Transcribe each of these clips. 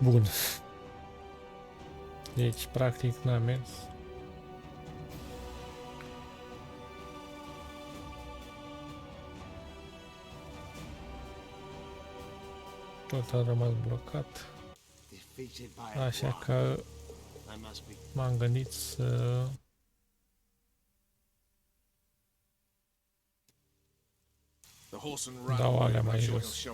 Bun. Deci, practic, n-a mers. Tot a rămas blocat. Așa că m-am gândit să dau alea mai jos.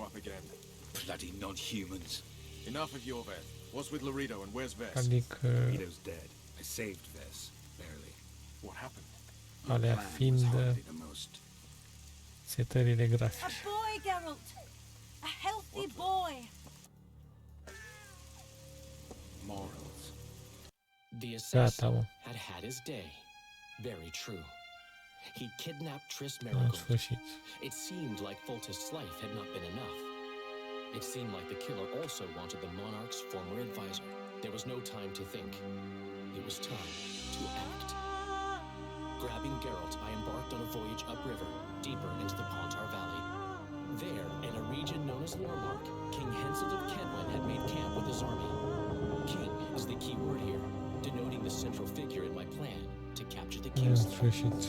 Bloody non-humans. Enough of your vet. What's with Laredo and where's Vess? Adică Laredo's dead. I saved Vess, barely. What happened? alea fiind setările grafice. A boy, Geralt. A healthy boy. Morals. The assassin Gata, mă. had had his day. Very true. He kidnapped Triss În Merigold. sfârșit. It seemed like Foltest's life had not been enough. It seemed like the killer also wanted the monarch's former advisor. There was no time to think. It was time to act. Grabbing Geralt, I embarked on a voyage upriver, deeper into the Pontar Valley. There, in a region known as Lormark, King Henselt of Kenwyn had made camp with his army. King is the key word here, denoting the central figure in my plan to capture the În king's sfârșit.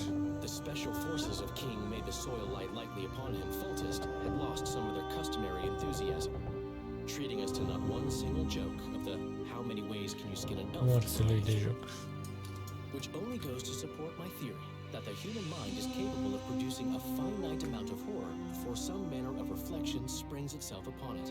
The special forces of King made the soil light lightly upon him. Foltest had lost some of their customary enthusiasm, treating us to not one single joke of the how many ways can you skin an elf, Morțele de joc. which only goes to support my theory that the human mind is capable of producing a finite amount of horror before some manner of reflection springs itself upon it.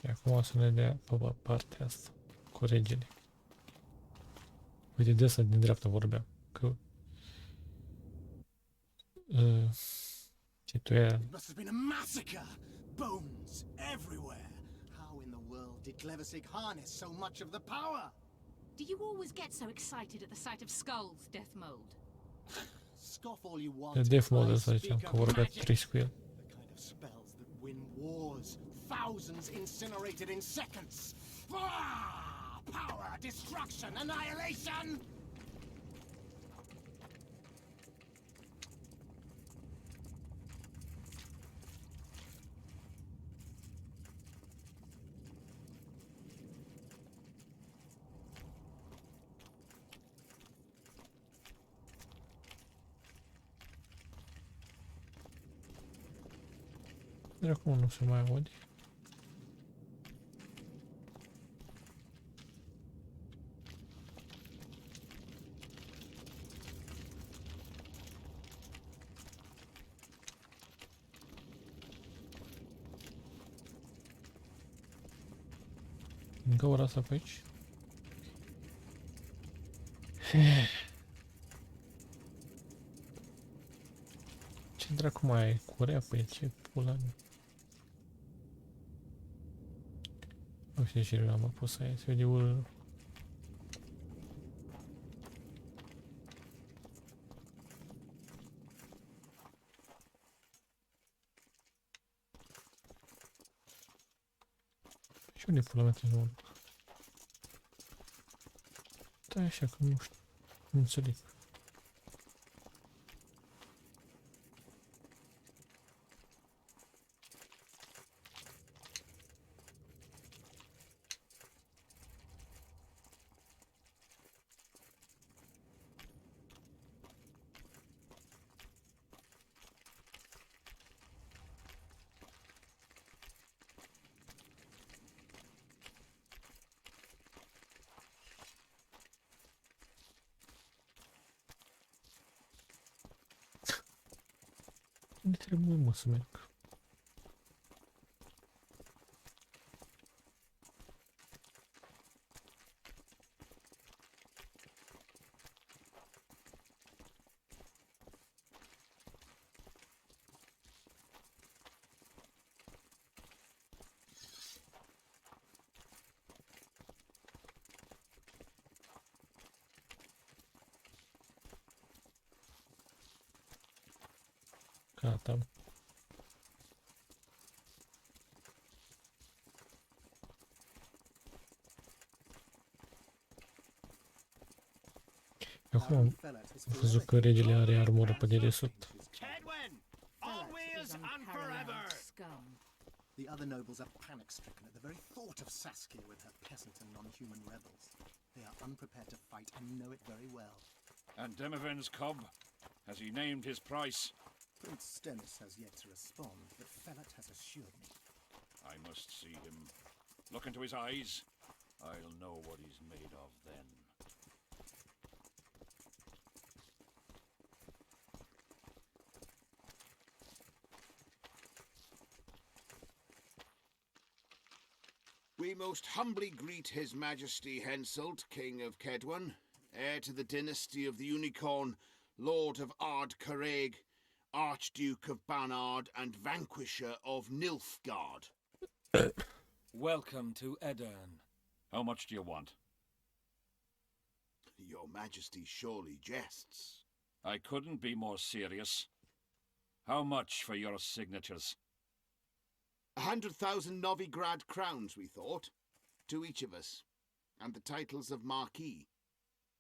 Și acum o să ne dea pe partea asta, cu regele. Uite, de asta din dreapta vorbeam, că situația It must have been a massacre! Bones everywhere! How in the world did Cleversig harness so much of the power? Do you always get so excited at the sight of skulls, Death Mold? Scoff all you want. de Death Mode I ăsta ziceam, speak că of vorbea magic. trist cu el. The kind of spells that win wars. Thousands incinerated in seconds. Power, destruction, annihilation! Dar acum nu se mai aude. Încă ora asta pe aici. Ce dracu mai ai? Curea pe el, ce pula mea. Nu știu ce l-am pus aici, se vede urlă. Și unde pula mea trebuie să mă duc? Da, așa că nu știu, nu înțeleg. Unde trebuie, mă, să merg? Gata. Acum am văzut că regele are armură pe dedesubt. Kedwen! Always and forever! Scum. The other nobles are panic-stricken at the very thought of Saskia with her peasant and non-human rebels. They are unprepared to fight and know it very well. And Demoven's cub? Has he named his price? Prince Stennis has yet to respond, but Fellat has assured me. I must see him. Look into his eyes. I'll know what he's made of then. We most humbly greet His Majesty Henselt, King of Kedwen, heir to the dynasty of the Unicorn, Lord of Ard Carreg, Archduke of Banard, and Vanquisher of Nilfgaard. Welcome to Edirn. How much do you want? Your Majesty surely jests. I couldn't be more serious. How much for your signatures? 100,000 Novigrad crowns, we thought, to each of us, and the titles of Marquis.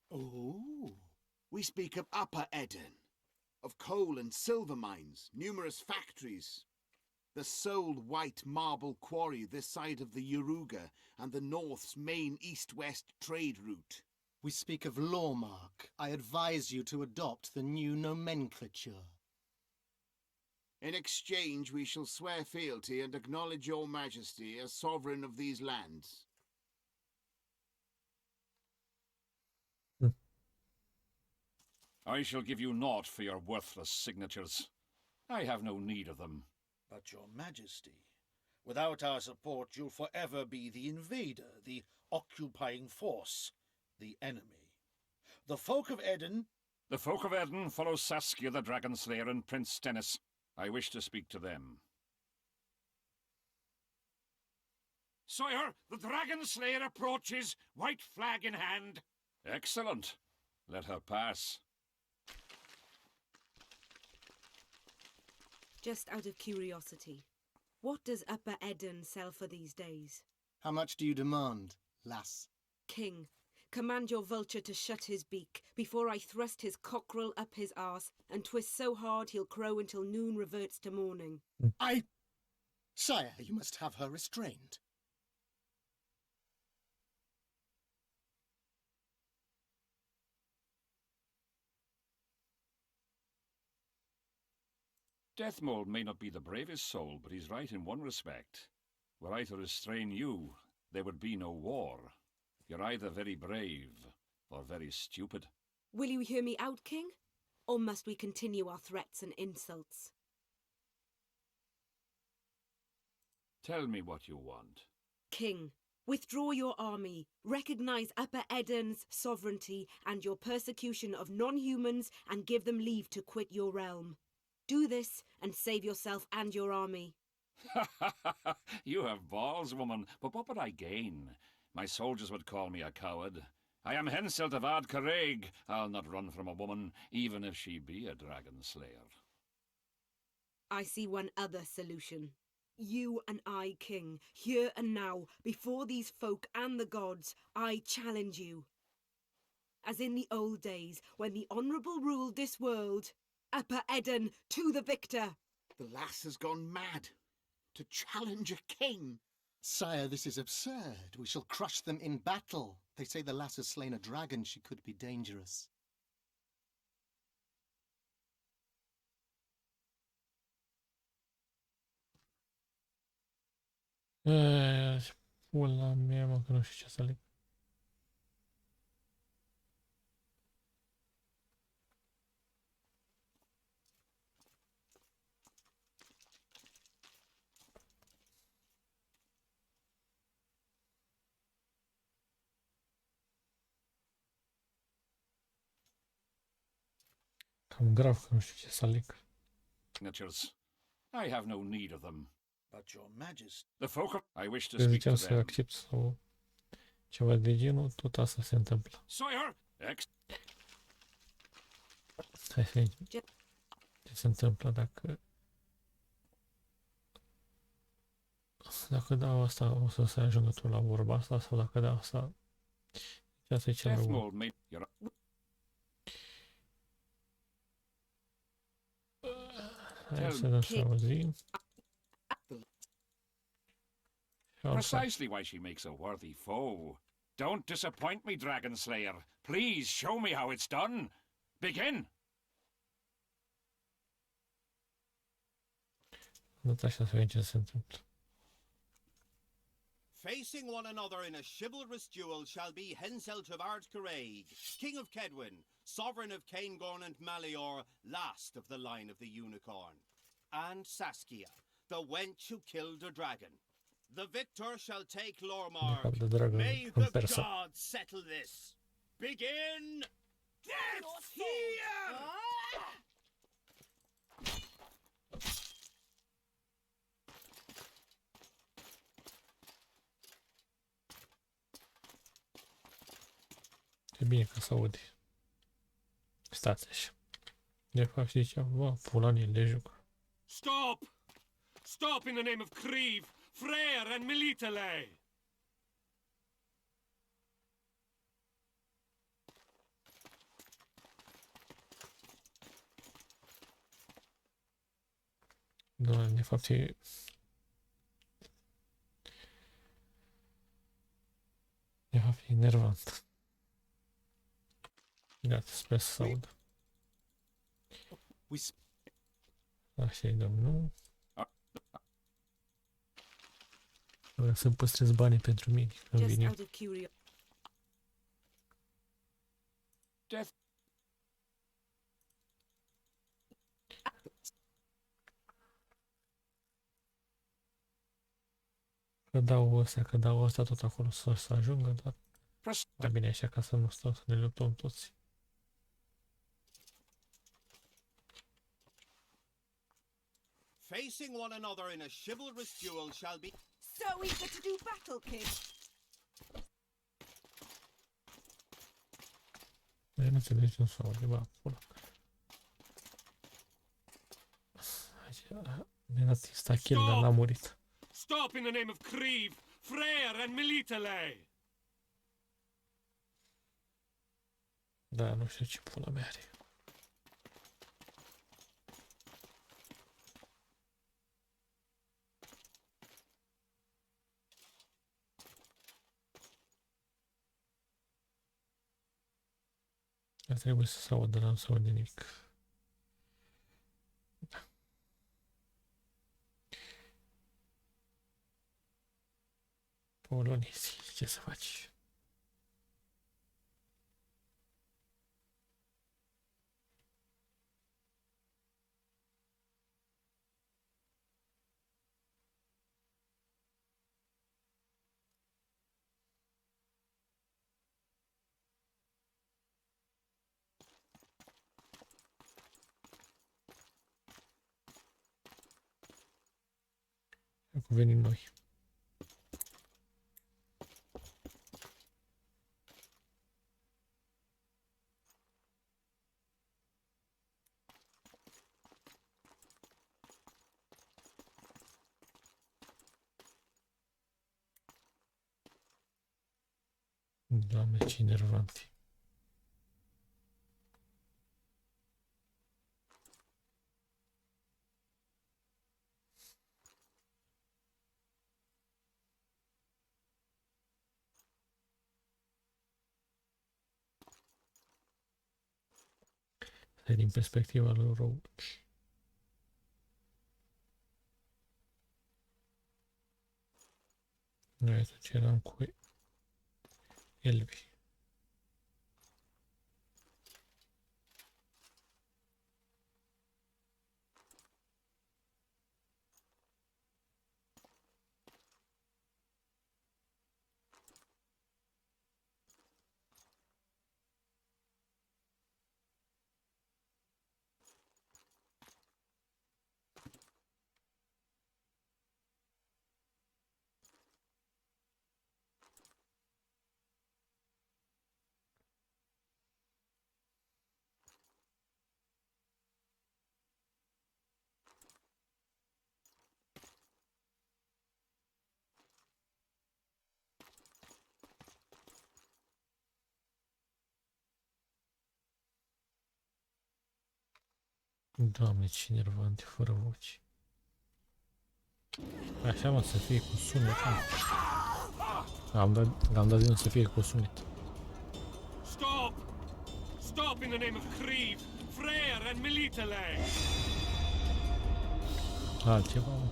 Oh! We speak of Upper Edirn, of coal and silver mines, numerous factories, the sole white marble quarry this side of the Yaruga, and the North's main east-west trade route. We speak of Lawmark. I advise you to adopt the new nomenclature. In exchange, we shall swear fealty and acknowledge your Majesty as sovereign of these lands. I shall give you naught for your worthless signatures. I have no need of them. But your majesty, without our support you'll forever be the invader, the occupying force, the enemy. The folk of Edirn... The folk of Edirn follow Saskia the Dragon Slayer and Prince Stennis. I wish to speak to them. Sire, the Dragon Slayer approaches, white flag in hand. Excellent. Let her pass. Just out of curiosity, what does Upper Edirn sell for these days? How much do you demand, lass? King, command your vulture to shut his beak before I thrust his cockerel up his arse and twist so hard he'll crow until noon reverts to morning. Sire, you must have her restrained. Deathmold may not be the bravest soul, but he's right in one respect. Were I to restrain you, there would be no war. You're either very brave or very stupid. Will you hear me out, King? Or must we continue our threats and insults? Tell me what you want. King, withdraw your army, recognize Upper Edirn's sovereignty and your persecution of non-humans, and give them leave to quit your realm. Do this and save yourself and your army. You have balls, woman, but what would I gain? My soldiers would call me a coward. I am Henselt of Ard Carreg. I'll not run from a woman, even if she be a dragon slayer. I see one other solution. You and I, King, here and now, before these folk and the gods, I challenge you. As in the old days, when the Honourable ruled this world, Upper Edirn to the victor! The lass has gone mad. To challenge a king. Sire, this is absurd. We shall crush them in battle. They say the lass has slain a dragon. She could be dangerous. Pula mea, mă, că nu știu ce să leg. Cam grav că nu știu ce să leg. Signatures. I have no need of them. But your majesty... The folk of... I wish to Eu speak to ziceam să them. accept sau ceva de genul, tot asta se întâmplă. Sire! Hai să vedem ce se întâmplă dacă dau asta, o să se ajungă tot la vorba asta, sau dacă dau asta, asta e cel mai bun. Deathmold may... Hai să dăm să auzim. Precisely why she makes a worthy foe. Don't disappoint me, Dragon Slayer. Please show me how it's done. Begin! Dat așa să vedem ce se întâmplă. Facing one another in a chivalrous duel shall be Henselt of Ard Caraig, King of Kedwin, Sovereign of Caingorn and Malior, last of the line of the Unicorn, and Saskia, the wench who killed a dragon. The victor shall take Lormark. De fapt, de dragon May în the persă. gods settle this. Begin! Death here! E bine că se aude. Stați așa. De fapt, știi ce? Bă, fulanii le jucă. Stop! Stop in the name of Creve, Freyr and Melitele! Da, de fapt e... De fapt e enervant. Gata, sper să se audă. Așa-i dăm, nu? Vreau să păstrez banii pentru mine, când Just vine. out of curiosity. Death. Că dau ăsta tot acolo să ajungă, dar Pres- mai bine așa ca să nu stau să ne luptăm toți. Facing one another in a chivalrous duel shall be... So eager to do battle, kid. Eu nu înțeleg ce nu se aude, bă, pula. Mi-a dat insta kill, dar n-a murit. Stop in the name of Creve, Freyr and Melitele! Da, nu știu ce pula mea are. Ar trebui să se audă, dar nu se aude nimic. Da. Polonezii, ce să faci? Acum venim noi. Doamne, ce enervant e. Asta e din perspectiva lui Roach. Noi atunci eram cu Elvi. Doamne, ce nervante, fără voci. Așa, mă, să fie cu sunet. Am dat din să fie cu sunet. Stop! Stop in the name of Kriv, Freyr and Melitele! Altceva, mă.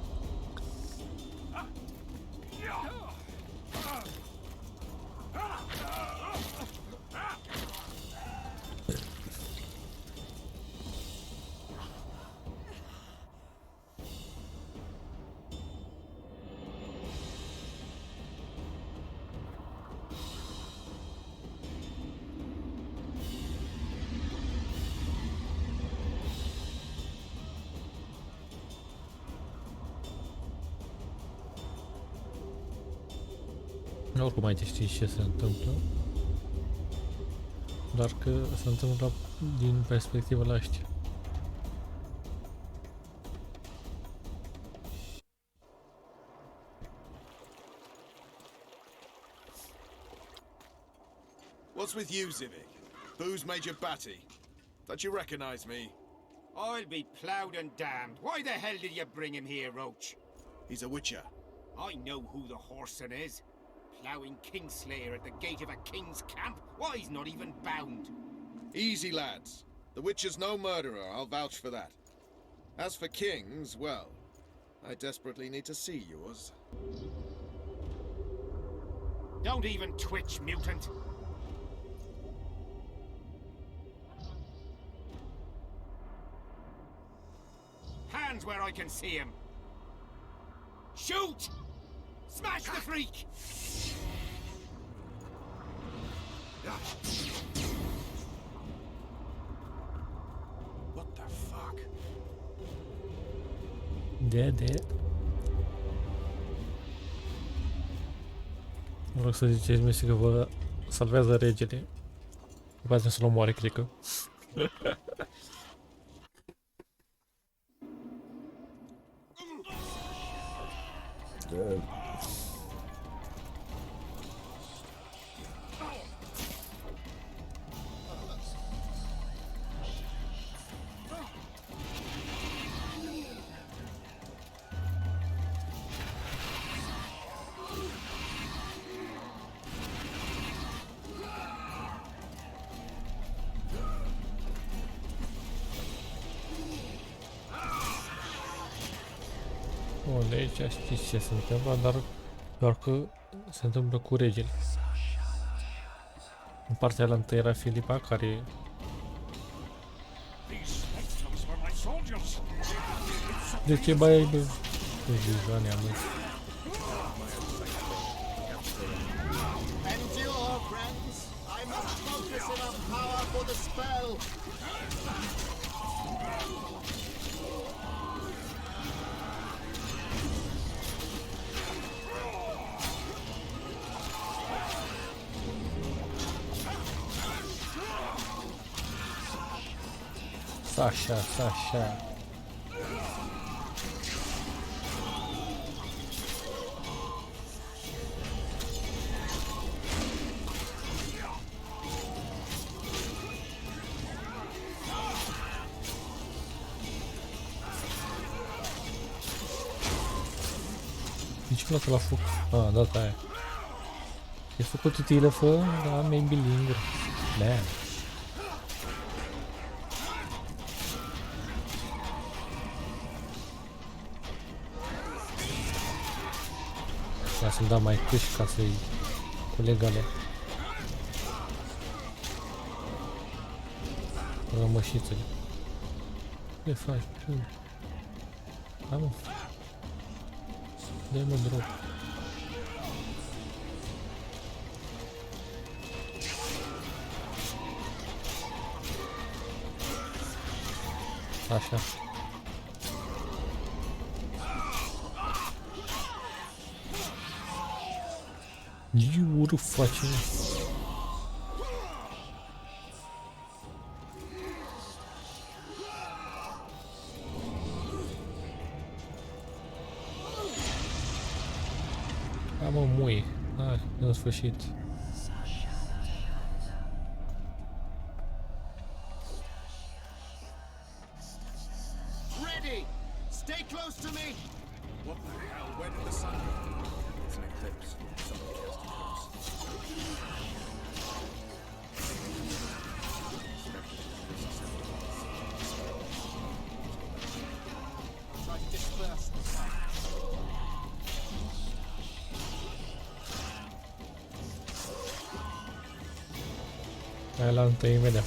Oricum mai te știi ce se întâmplă. Doar că se întâmplă din perspectiva la ăștia. What's with you, Zivik? Who's Major Batty? Don't you recognize me? I'll be ploughed and damned. Why the hell did you bring him here, Roach? He's a witcher. I know who the whoreson is. Ploughing Kingslayer at the gate of a king's camp? Why, he's not even bound. Easy, lads. The witcher's no murderer, I'll vouch for that. As for kings, well, I desperately need to see yours. Don't even twitch, mutant. Hands where I can see him. Shoot! Smash the freak! What the fuck? De. Mă rog să ziceți mie că vă salvează regele. Poate să-l omoare, cred că. Bun, de aici știți ce se întâmplă, dar doar că se întâmplă cu regele. În partea aia întâi era Filipa, care... De ce bai de... Joania, mă. Endure, friends. I must focus enough power for the spell. Sasha. Niciodată la foc. Ah, data aia. E făcut utilă fă, dar maybe linger. Da. Ca să-l dau mai câși ca să-i culeg alea. Rămășițele. Ce faci? Da, mă. Dă-i, mă, drop. Așa. Iuru face. Da, mă, muie. Hai, în sfârșit. Majesty! Stay close to me! What the hell? Where did the sun go? It's an eclipse. Somebody cast Try to disperse the sun. Hai la întâi imediat.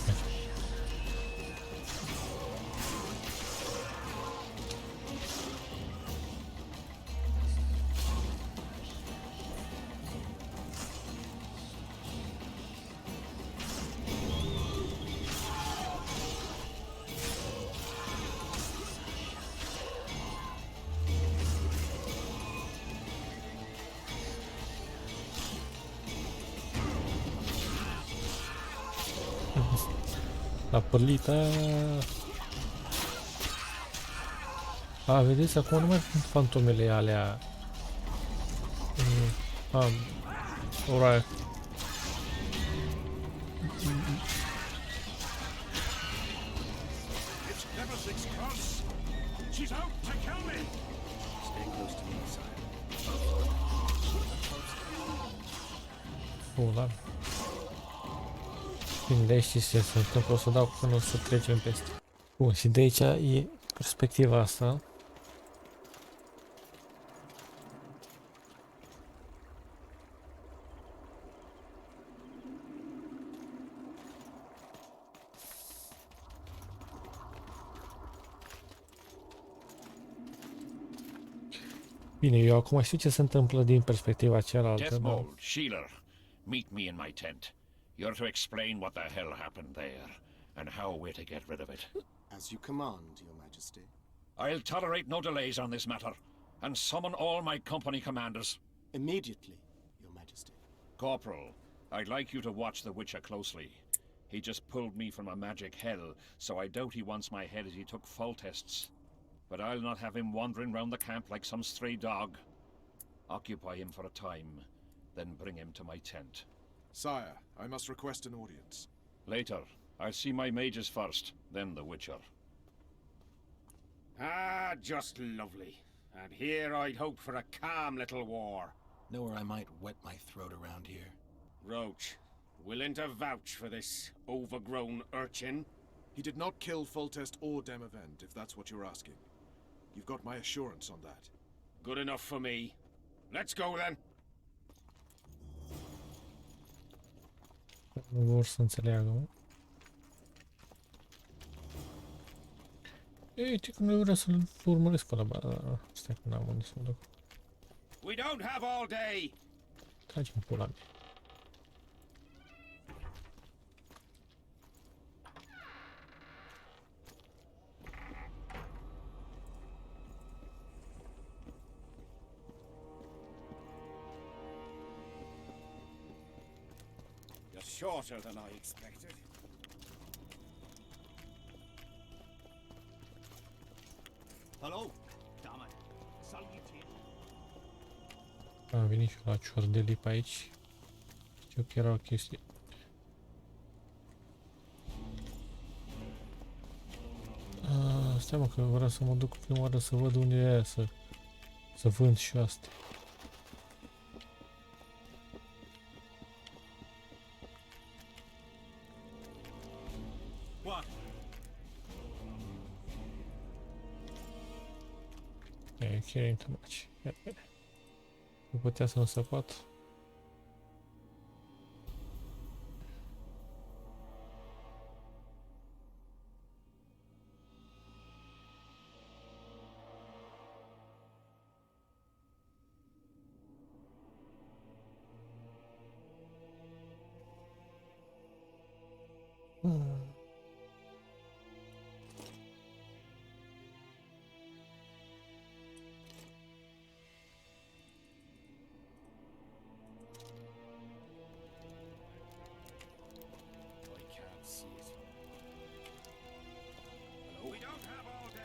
La părlită. A, vedeți, acum nu mai sunt fantomele alea. Alright. It's never six close. She's out to kill me. Stay close to me, sire. Bun, bine, de aici știți ce se întâmplă, o să dau până o să trecem peste. Bun, și de aici e perspectiva asta. Bine, eu acum știu ce se întâmplă din perspectiva cealaltă, dar... Deathmold, Sheeler, meet me in my tent. You're to explain what the hell happened there, and how we're to get rid of it. As you command, Your Majesty. I'll tolerate no delays on this matter, and summon all my company commanders. Immediately, Your Majesty. Corporal, I'd like you to watch the Witcher closely. He just pulled me from a magic hell, so I doubt he wants my head as he took full tests. But I'll not have him wandering round the camp like some stray dog. Occupy him for a time, then bring him to my tent. Sire, I must request an audience. Later, I'll see my mages first, then the Witcher. Ah, just lovely. And here I'd hoped for a calm little war. Know where I might wet my throat around here? Roach, willing to vouch for this overgrown urchin? He did not kill Foltest or Demavend, if that's what you're asking. You've got my assurance on that. Good enough for me. Let's go then. Nu vor să înțeleagă, mă. Ei, ce că nu vreau să-l urmăresc pe ăla, stai că n-am unde să mă duc. We don't have all day. Tragem pula mea. Shorter than I expected. Hello, damn it. Salutation. Am venit și la ciordelii pe aici. Știu că era o chestie. Stai mă că vreau să mă duc prima oară să văd unde e aia, să vând și astea. Yeah, caring too much. Nu putea să nu se poată.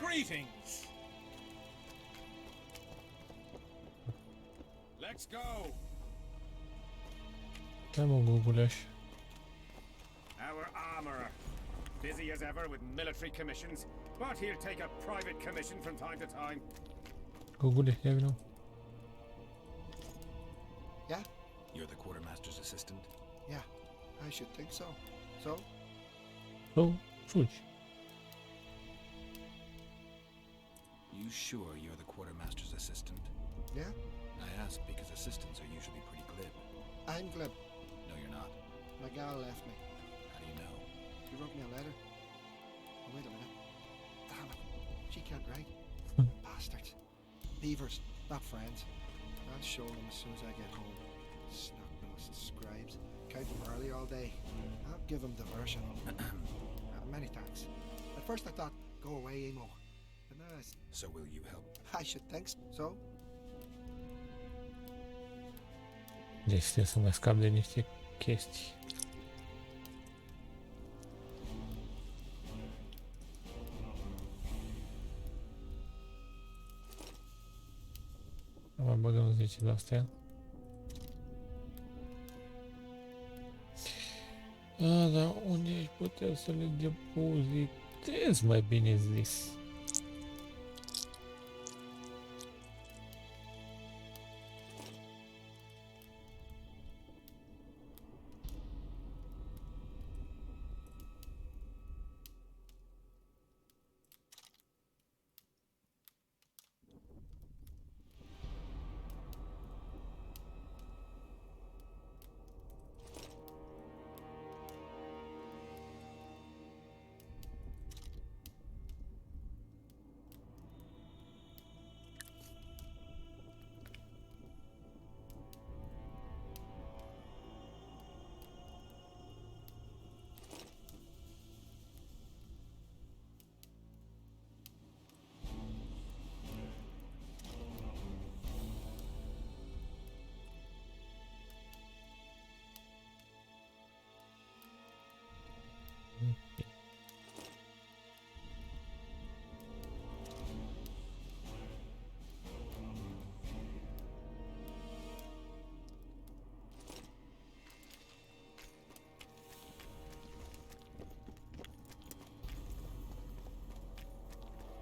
Greetings. Let's go. Hai mă, Guguleaș. Our armorer. busy as ever with military commissions, but he'll take a private commission from time to time. Гугли, я виноват. Yeah? You're the quartermaster's assistant? Yeah, I should think so. So? Oh, суть. You sure you're the quartermaster's assistant? Yeah? I ask because assistants are usually pretty glib. I'm glib. No, you're not. My gal left me. How do you know? She wrote me a letter. Oh, wait a minute. Damn it. She can't write. Bastards. Beavers, not friends. I'll show them as soon as I get home. Snot-nosed scribes. Count them early all day. I'll give them diversion. Many thanks. At first I thought, go away, Emo. But now So will you help? I should think so. Здесь, естественно, скамление все кисти. Băgăm 10 de astea. Dar unde aș putea să le depozitez mai bine zis?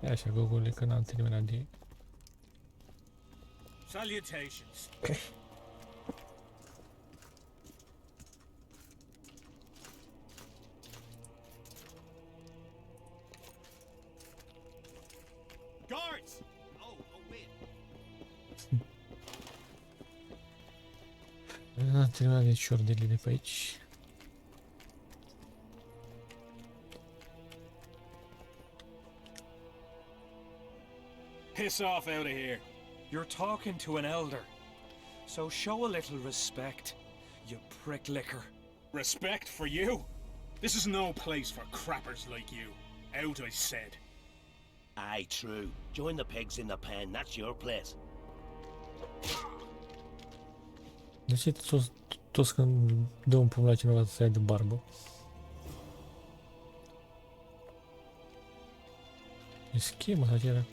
Așa, Google, că n-am terminat de... Salutations. Guards! Oh, wait. N-am terminat de ciordele de pe aici. Piss off out of here. You're talking to an elder. So show a little respect, you prick licker. Respect for you? This is no place for crappers like you. Out, I said. Aye, true. Join the pigs in the pen, that's your place. De ce toți când dă un pumn la cineva să ia de barbă? E schemă sau ce era?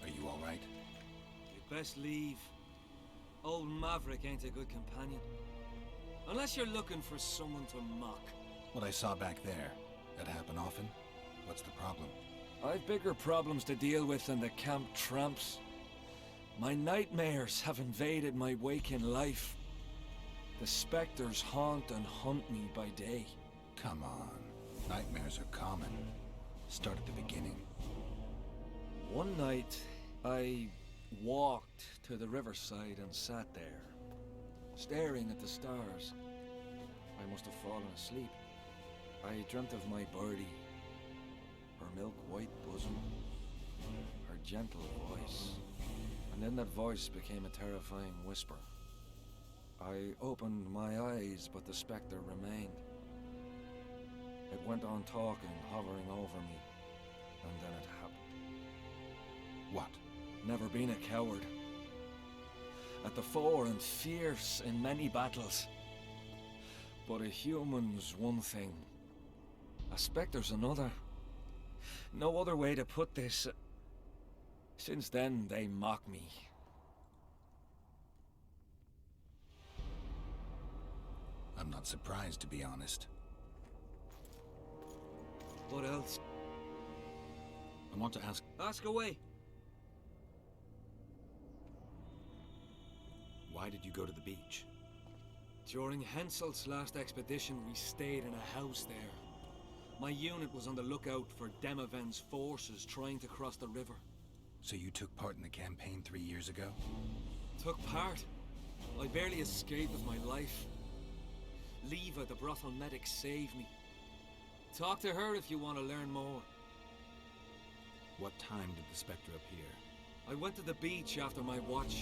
Are you all right? You'd best leave. Old Maverick ain't a good companion. Unless you're looking for someone to mock. What I saw back there, that happen often? What's the problem? I've bigger problems to deal with than the camp tramps. My nightmares have invaded my waking life. The specters haunt and hunt me by day. Come on. Nightmares are common. Start at the beginning. One night, I walked to the riverside and sat there, staring at the stars. I must have fallen asleep. I dreamt of my birdie, her milk-white bosom, her gentle voice, and then that voice became a terrifying whisper. I opened my eyes, but the spectre remained. It went on talking, hovering over me, and then it happened. What? Never been a coward. At the fore and fierce in many battles. But a human's one thing. A spectre's another. No other way to put this. Since then, they mock me. I'm not surprised, to be honest. What else? I want to ask. Ask away. Why did you go to the beach? During Henselt's last expedition, we stayed in a house there. My unit was on the lookout for Demoven's forces trying to cross the river. So you took part in the campaign 3 years ago? Took part? I barely escaped with my life. Leva, the brothel medic, saved me. Talk to her if you want to learn more. What time did the Spectre appear? I went to the beach after my watch,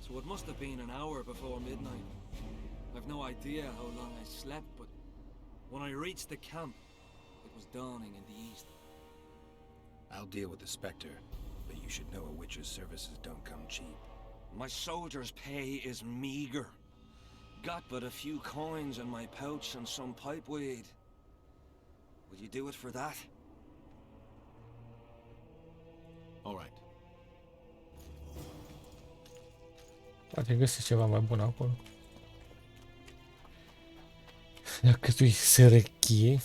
so it must have been an hour before midnight. I've no idea how long I slept, but when I reached the camp, it was dawning in the east. I'll deal with the Spectre, but you should know a witch's services don't come cheap. My soldier's pay is meager. Got but a few coins in my pouch and some pipeweed. Will you do it for that? All right. Poate găsesc ceva mai bun acolo. Dacă tu-i sărăchie.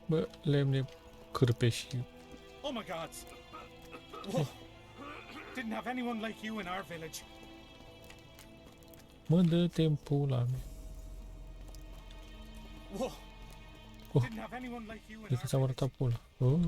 Bă, lemne, cârpe și... Oh my gods! Whoa. Didn't have anyone like you in our village. Mă, dă-te în pula mea. Whoa. Oh. Didn't have anyone like you in De our cât ți-am village. arătat pula. Oh.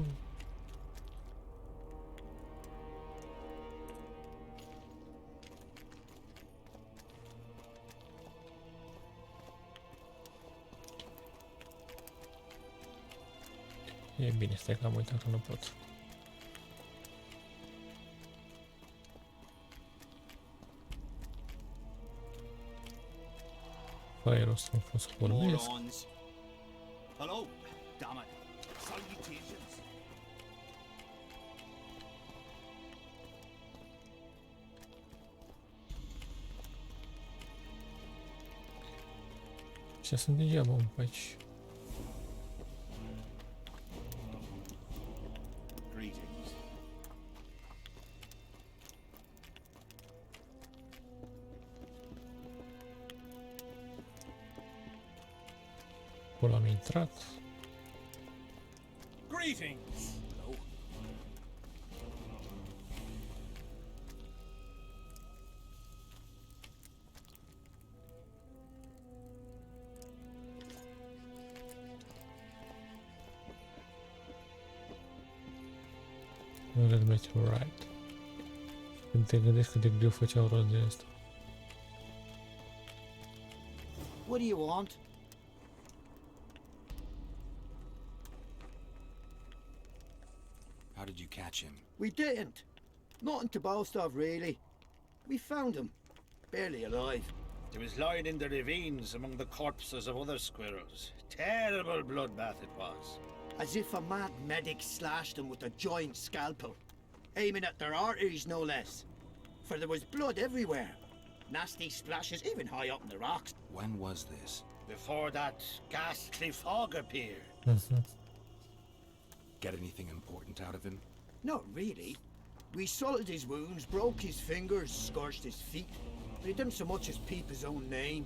E bine, stai că am uitat că nu pot. Fără rost am fost să vorbesc. Morons. Hello, damn it. Salutations. Ăștia sunt degeaba un pe aici. Greetings. Acolo am intrat. Greetings. Hello. Nu le meteorite. Când te gândești cât de greu făceau rost de asta. What do you want? How did you catch him? We didn't. Nothing to boast of, really. We found him. Barely alive. He was lying in the ravines among the corpses of other squirrels. Terrible bloodbath it was. As if a mad medic slashed him with a giant scalpel. Aiming at their arteries, no less. For there was blood everywhere. Nasty splashes, even high up in the rocks. When was this? Before that ghastly fog appeared. Get anything important out of him? Not really. We salted his wounds, broke his fingers, scorched his feet. But he didn't so much as peep his own name.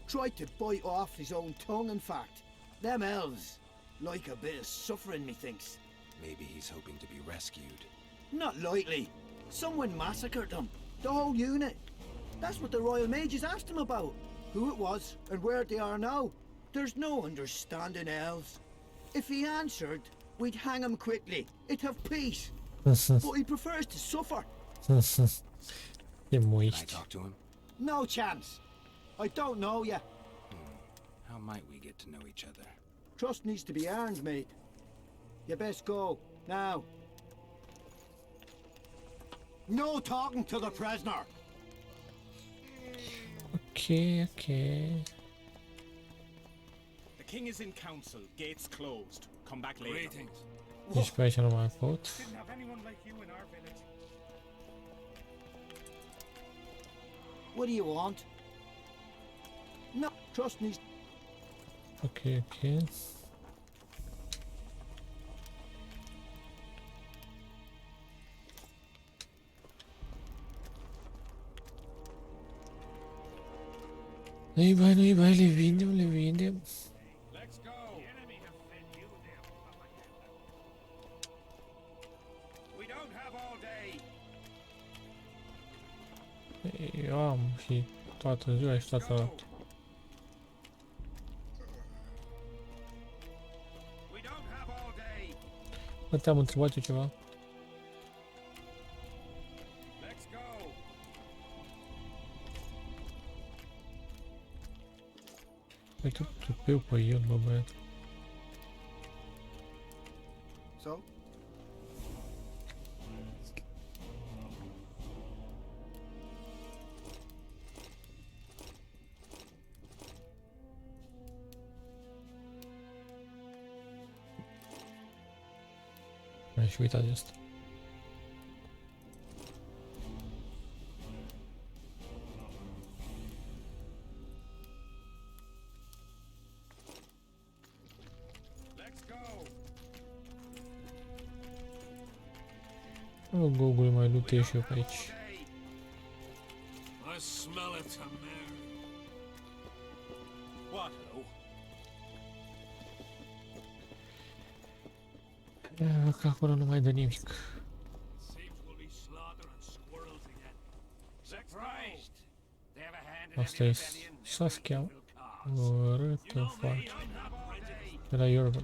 Tried to bite off his own tongue, in fact. Them elves like a bit of suffering, methinks. Maybe he's hoping to be rescued. Not likely. Someone massacred them. The whole unit. That's what the Royal Mages asked him about. Who it was and where they are now. There's no understanding elves. If he answered, we'd hang him quickly. It'd have peace. But he prefers to suffer. E Can I muiști. talk to him? No chance. I don't know ya. How might we get to know each other? Trust needs to be earned, mate. You best go, now. No talking to the prisoner. Ok, ok. The king is in council. Gates closed. Come back later. Greetings. Nici pe aici nu mai pot. Didn't have anyone like you in our village. What do you want? No, trust needs... Ok, ok. Nu-i bai, le vindem, le vindem. Let's go. The enemy have fed you their propaganda. We don't have all day. Eu am și toată ziua și toată noaptea. We don't have all day. Bă, te-am întrebat eu ceva? Let's go. Păi tu tupeu pe el, bă, băiat. So? Mi-am și uitat de asta. O, Google, mai lutez și eu pe aici. I smell it, Tamir. What, Ia, că acolo nu mai dă nimic. Seems we'll be slaughtering squirrels again. Surprised. They have a hand in Asta any e rebellion. Saskia. Urâtă foarte. De la Yorban.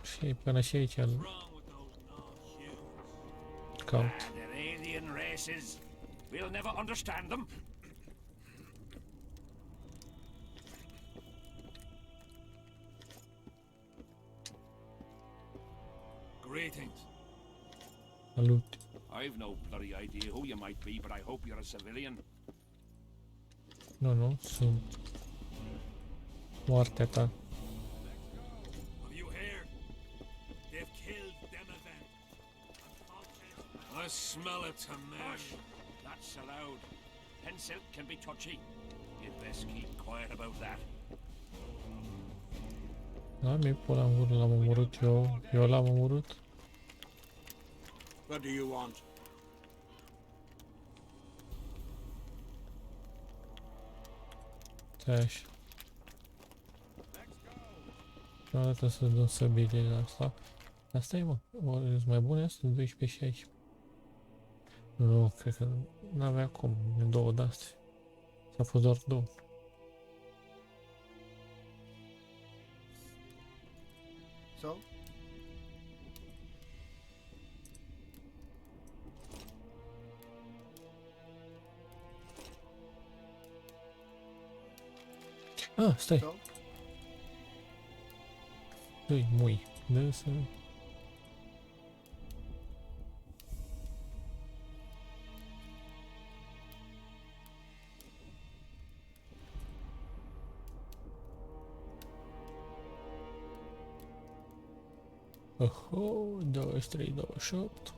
Și până și aici îl caut. They're alien races. We'll never understand them. Greetings. Salut. I've no bloody idea who you might be, but I hope you're a civilian. Nu, nu, sunt moartea ta. Have you heard? They've killed them event. I smell it, Tamir. Hush! That's allowed. Henselt can be touchy. You'd best keep quiet about that. Da, mi-e pula în gură, l-am omorât eu. Eu l-am omorât. What do you want? Stai așa. Nu arată să dăm săbile asta. Asta e, mă. Oare sunt mai bune astea? 12 și 16. Nu, cred că n-avea cum. E două de-astea. S-a fost doar două. So? Ah, stai. So? Dă-i, mui. Dă să... Oho, 23, 28.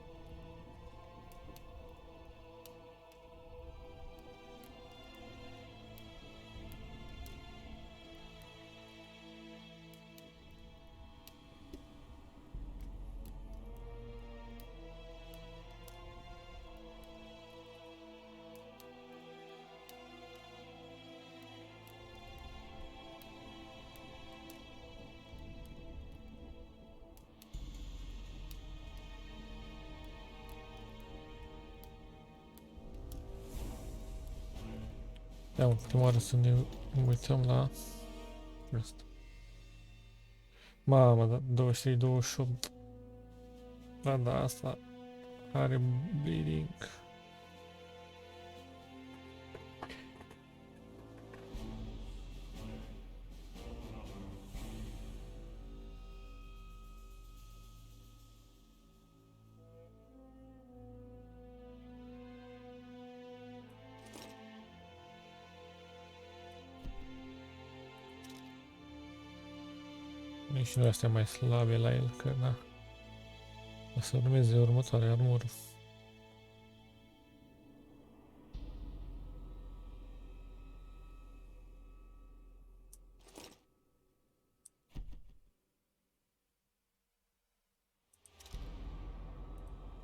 Da, prima oară să ne uităm la asta. Mamă, da, 23, 28. Da, da, asta are bleeding. Și noi astea mai slabe la el, că na. O să urmeze următoarea armură.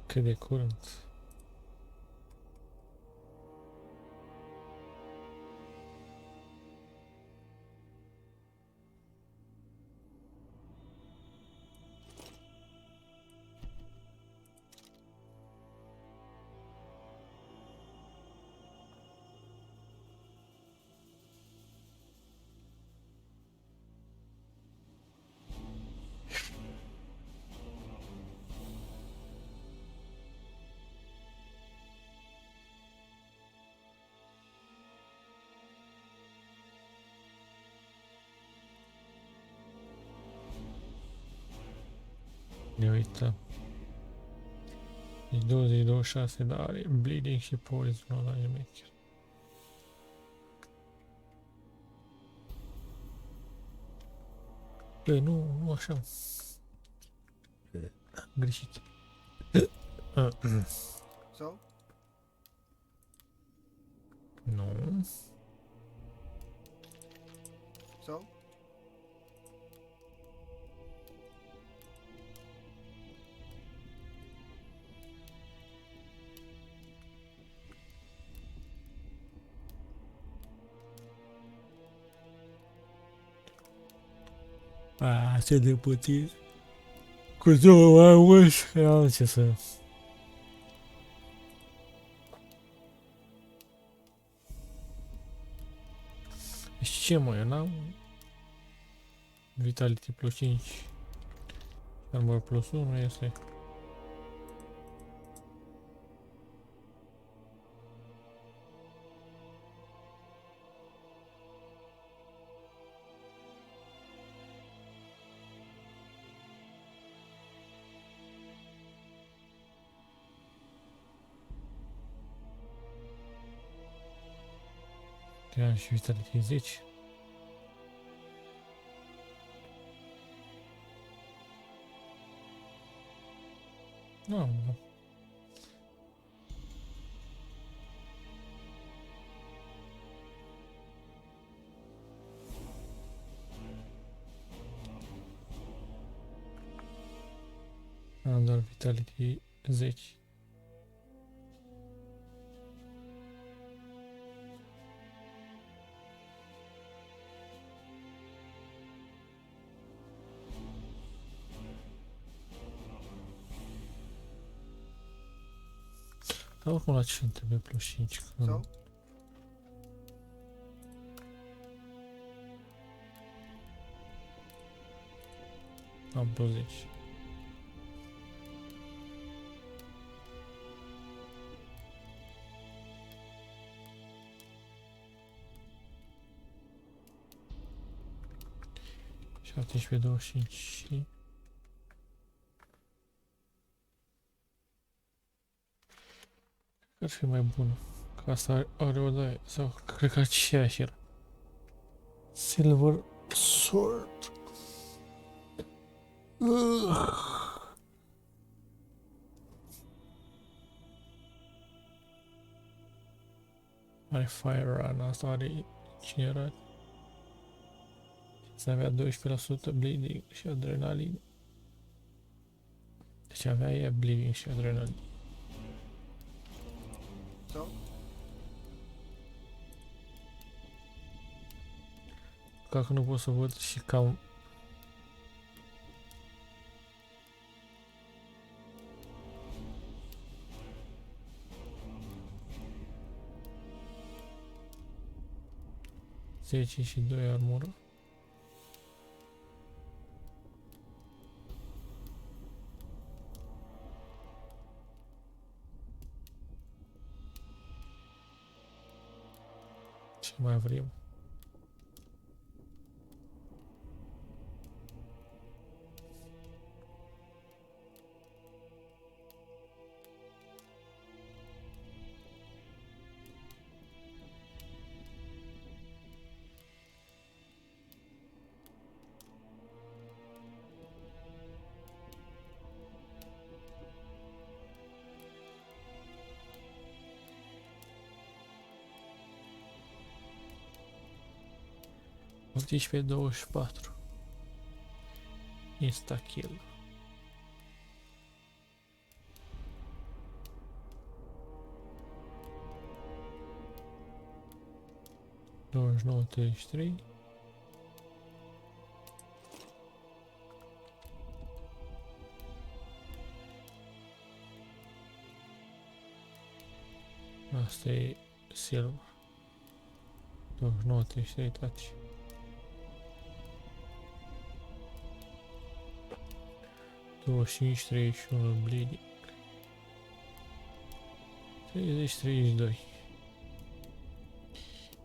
Cât de curând. Ne uităm. Deci 20-26, dar are bleeding și poison ăla e mecher. Băi, nu așa. Greșit. So? Nu. So? Ce de puțin. Cu două mai mult. Am ce să... Deci ce mă, eu n-am... Vitality plus 5. Armor plus 1 este... Am și Vitality 10. Nu. Am doar Vitality 10. Dar oricum la ce trebuie plus 5? So? Am plus 10. Și 17, 25 și... Ar fi mai bună. Că asta are o daie. Sau cred că aceeași era. Silver Sword. Are Fire Run. Asta are... Cine era? Să avea 12% bleeding și adrenalină. Deci avea ea bleeding și adrenalină. So? Ca că nu pot să văd și cam... Zece și 2 armură. Ce mai vrem? Pe 24. Insta-kill. Douăzeci nouă, 33. Asta e silver. 29, 33, taci. 25, 31 bleeding. 30, 32.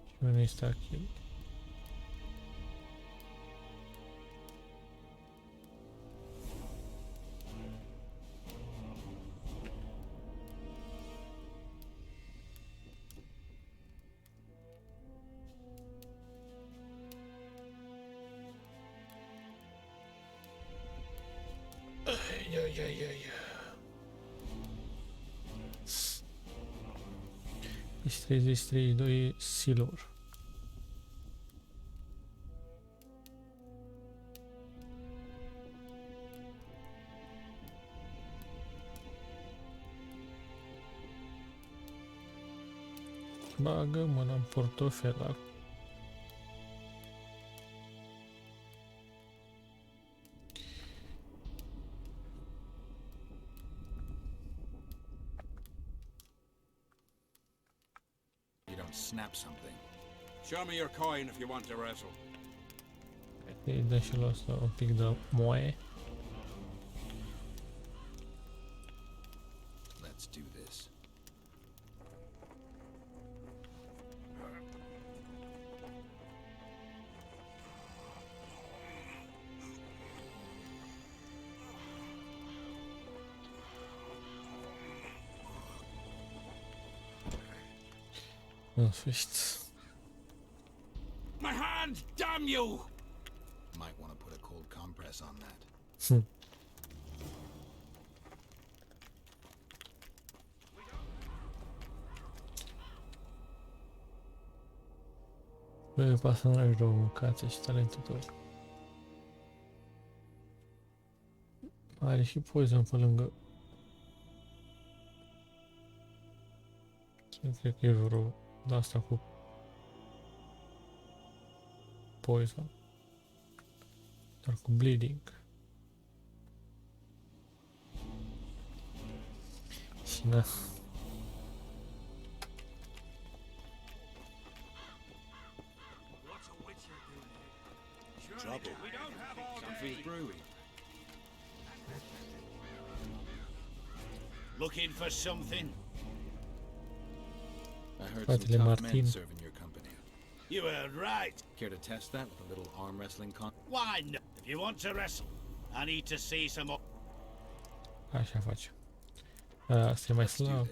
Și unul este kill. Deci 33 silor. Bagă mâna în portofel acum. You don't snap something. Show me your coin if you want to wrestle. Îi dă și lui ăsta un pic de moaie. Let's do this. În sfârșit. My hand, damn you! Might want to put a cold compress on that. Bă, personajul rău mâncați și talentul. Are și poison pe lângă. Cred că e vreo de asta cu poison. Dar cu bleeding. Și na. Trouble. Something's brewing. Looking for something? I heard Fratele some tough Martin. men serve in your company. You heard right. Care to test that with a little arm wrestling con? Why not? If you want to wrestle, I need to see some more. Așa facem. Asta e mai slab.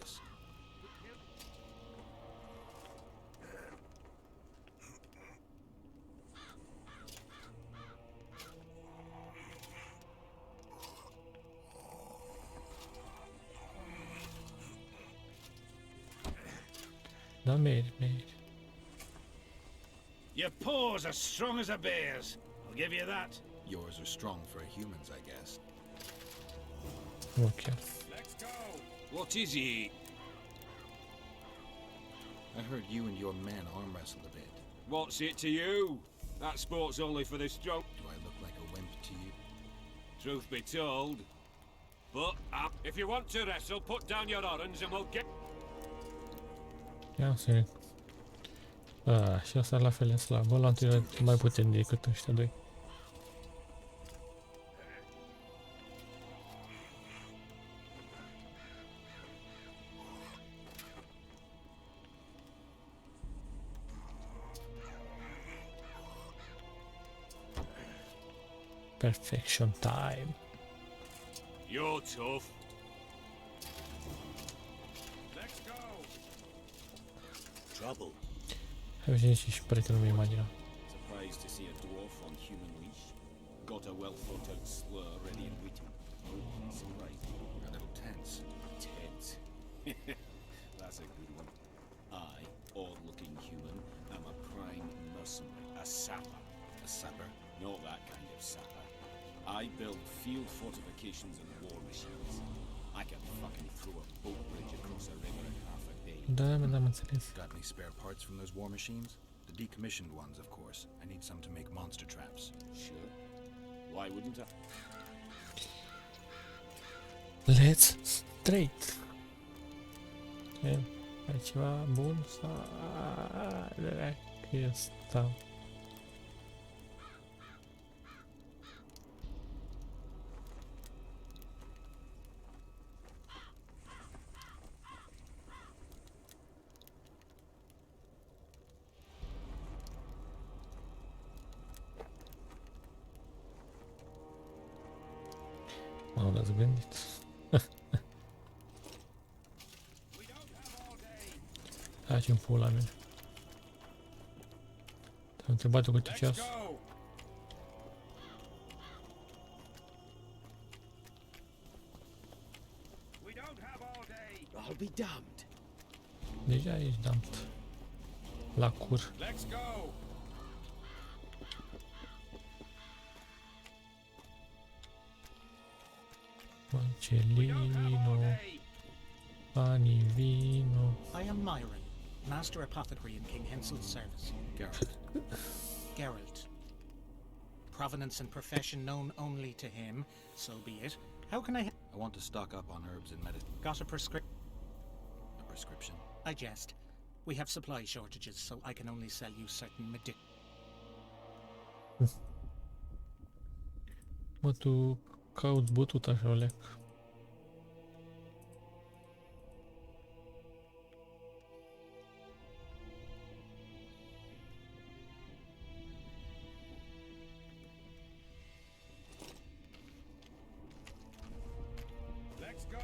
Da, merge. Your paws are strong as a bear's. I'll give you that. Yours are strong for humans, I guess. Ok. Let's go. What is he? I heard you and your men arm wrestled a bit. What's it to you? That sport's only for the strong. Do I look like a wimp to you? Truth be told. But if you want to wrestle, put down your orange and we'll get... Ia să și asta la fel e slab. Ăla întâi mai puternic decât ăștia doi. Perfection time. You're tough. Let's go. Trouble. Hai vezi și prietenul meu imagina. Surprised to see a dwarf on human leash. Got a well-thought-out slur ready and waiting. Surprised. A little tense. Tense. That's a good one. I, odd-looking human, am a prime mercenary, a sapper. A sapper? Not that kind of sapper. I build field fortifications and war machines. I can fucking throw a boat bridge across a river in half a day. Da, am înțeles. Got any spare parts from those war machines? The decommissioned ones, of course. I need some to make monster traps. Sure. Why wouldn't I? Let's straight. Ai ceva bun sau... Că stau. M-am răzgândit. Taci în pula mea. Te-am întrebat eu câte ceas. be damned. Deja ești damnat. La cur. Let's go! Marcellino. Pani vino. I am Myron, Master Apothecary in King Hensel's service. Geralt. Provenance and profession known only to him, so be it. How can I want to stock up on herbs and medicine. Got a prescription? A prescription? I jest. We have supply shortages, so I can only sell you certain Mă, tu cauți bătut așa, oleac. Let's go!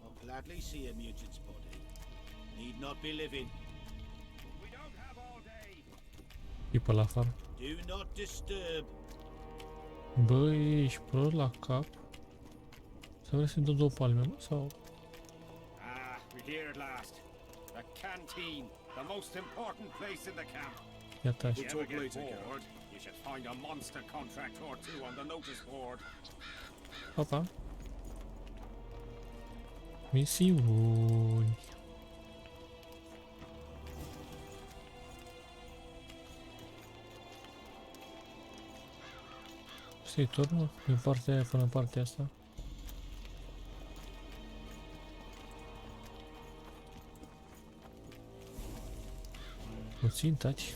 I'll gladly see a mutant's body. Need not be living. We don't have all day. E pe la afară. Do not disturb. Băi, ești prost la cap? Să vrei să-i dau 2 palme, nu? Sau... Ah, we're here at last. The canteen, the most important place in the camp. Iată If așa. you ever get bored, you should find a monster contract or two on the notice board. Opa. Misiuni. Se-i turnă din partea aia până în partea asta. Puțin taci.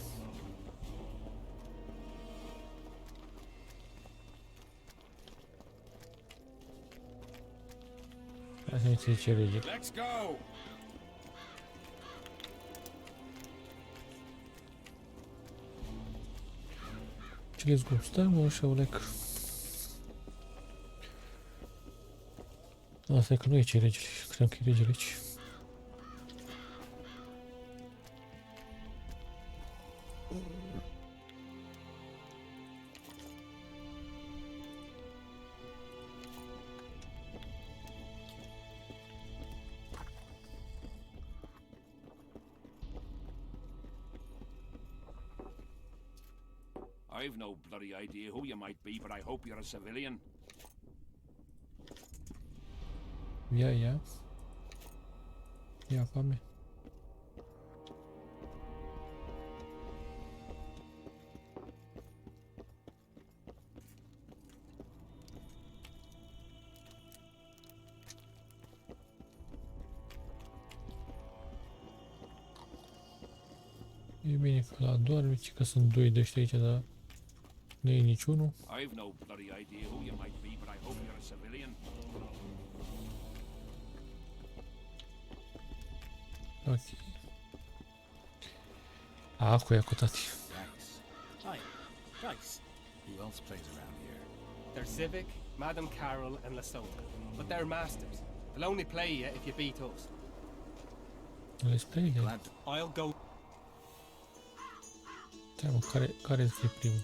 Hai să-mi se zice rege. Let's go! Let's go. Stai mă așa, olec. Asta e că nu e ce regele. Credeam că e regele aici. I've no bloody idea who you might be, but I hope you're a civilian. Ia, ia. Ia, fame. E bine că la doarme, ci că sunt 2 de ăștia aici, dar nu e niciunul. I've no bloody idea who you might be, but I hope you're a civilian. Ok. Acu ia cu tati. Nice. Hi, Dice. Who else plays around here? They're Civic, Madame Carol, and Lesotho. But they're masters. They'll only play you if you beat us. Let's play game. I'll go. Stai mă, care e primul?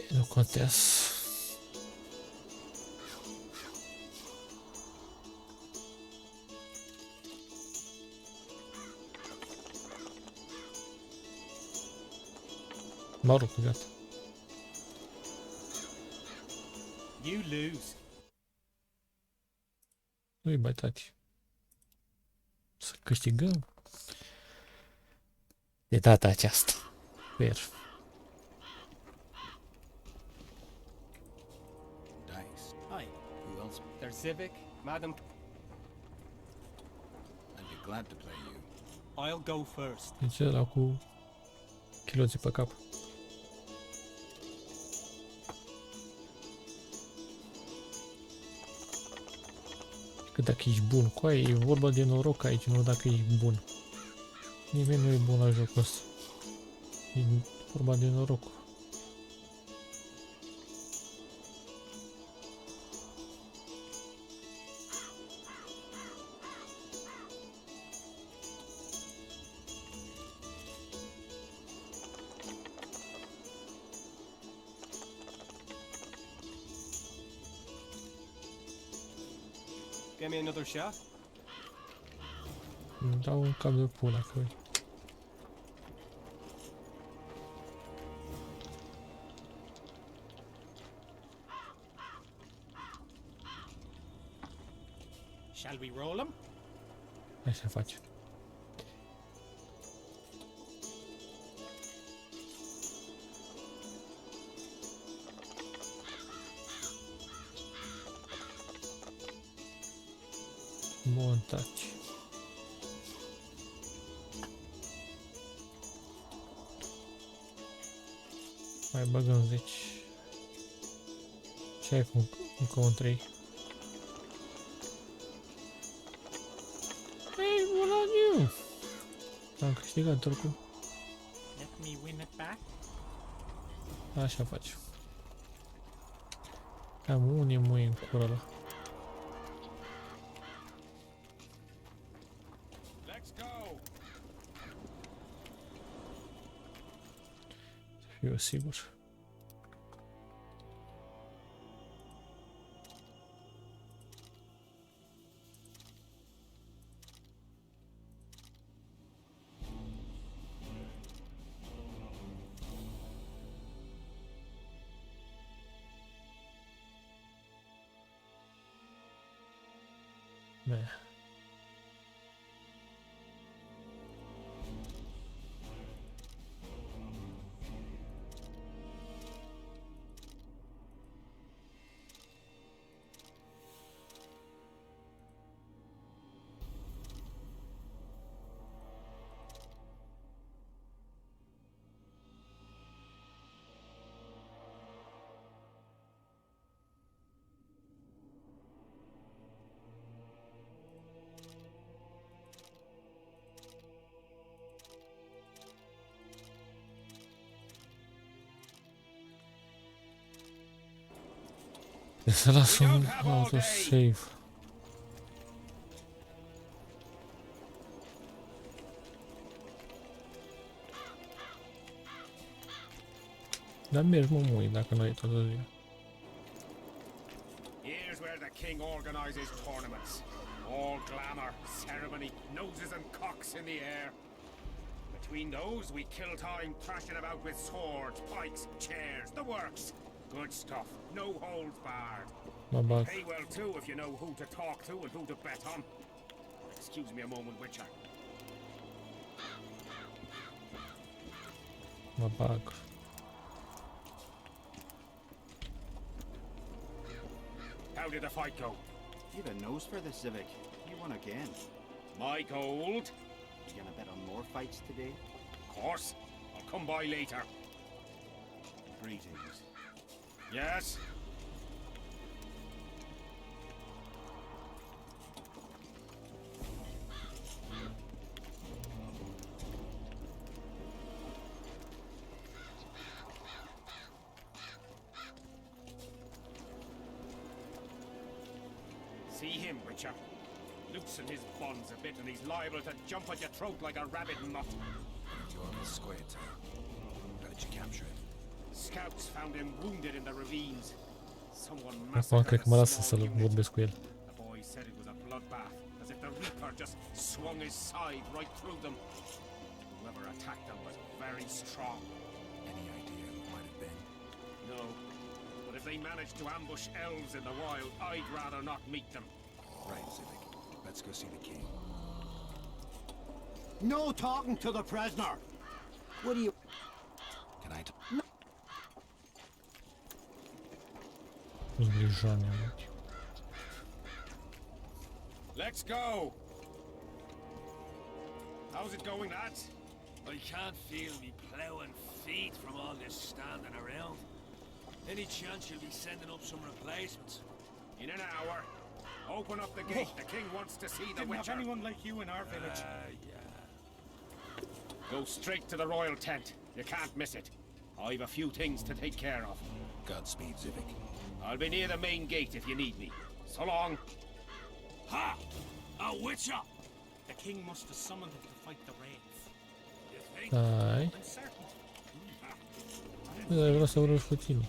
Nu contează. Mă rog, gata. You lose. Nu-i bai, tati. Să câștigăm. De data aceasta. Sper. Hi. Who else? They're Civic, Madame. I'd be glad to play you. I'll go first. Deci ăla cu chiloții pe cap. Că dacă ești bun, coaie, e vorba de noroc aici, nu dacă ești bun. Nimeni nu e bun la jocul ăsta. E vorba de noroc. Give me another shot. Îmi dau un cap de pula, că Shall we roll him? așa face. Bun, taci. Mai băgăm 10. Ce ai cu încă un 3? Ei, Volaniu! Am câștigat oricum. Let me win it back. Așa facem. Am unii mui în cură ăla. Să fiu sigur. Bine. Să las un autosave. Dar mergi, mă, mui, dacă nu e toată ziua. Here's where the king organizes tournaments. All glamour, ceremony, noses and cocks in the air. Between those, we kill time thrashing about with swords, pikes, chairs, the works. Good stuff, no holds barred. Pay well too if you know who to talk to and who to bet on. Excuse me a moment, Witcher. Mă bag. How did the fight go? You have a nose for this, Civic. You won again. My gold. You gonna bet on more fights today? Of course. I'll come by later. Greetings. Yes? See him, Witcher. Loosen his bonds a bit and he's liable to jump at your throat like a rabid nut. You're on the square town. How did you capture him? Scouts found him wounded in the ravines. Someone Acum cred că mă massacred a lasă să-l small unit. vorbesc cu el. The boy said it was a bloodbath, as if the Reaper just swung his scythe right through them. Whoever attacked them was very strong. Any idea who might have been? No, but if they managed to ambush elves in the wild, I'd rather not meet them. Right, Civic. Let's go see the king. No talking to the prisoner. What do you... Can I... Zbliżania. Let's go! How's it going, lads? I can't feel me ploughing feet from all this standing around. Any chance you'll be sending up some replacements? In an hour. Open up the gate. The king wants to see the Didn't Witcher. have anyone like you in our village. Go straight to the royal tent. You can't miss it. I've a few things to take care of. Godspeed, Civic. I'll be near the main gate if you need me. So long. Ha! A Witcher! The king must have summoned him to fight the wraith. You think? Stai. I'm certain. Dar vreau să urăș cu tine.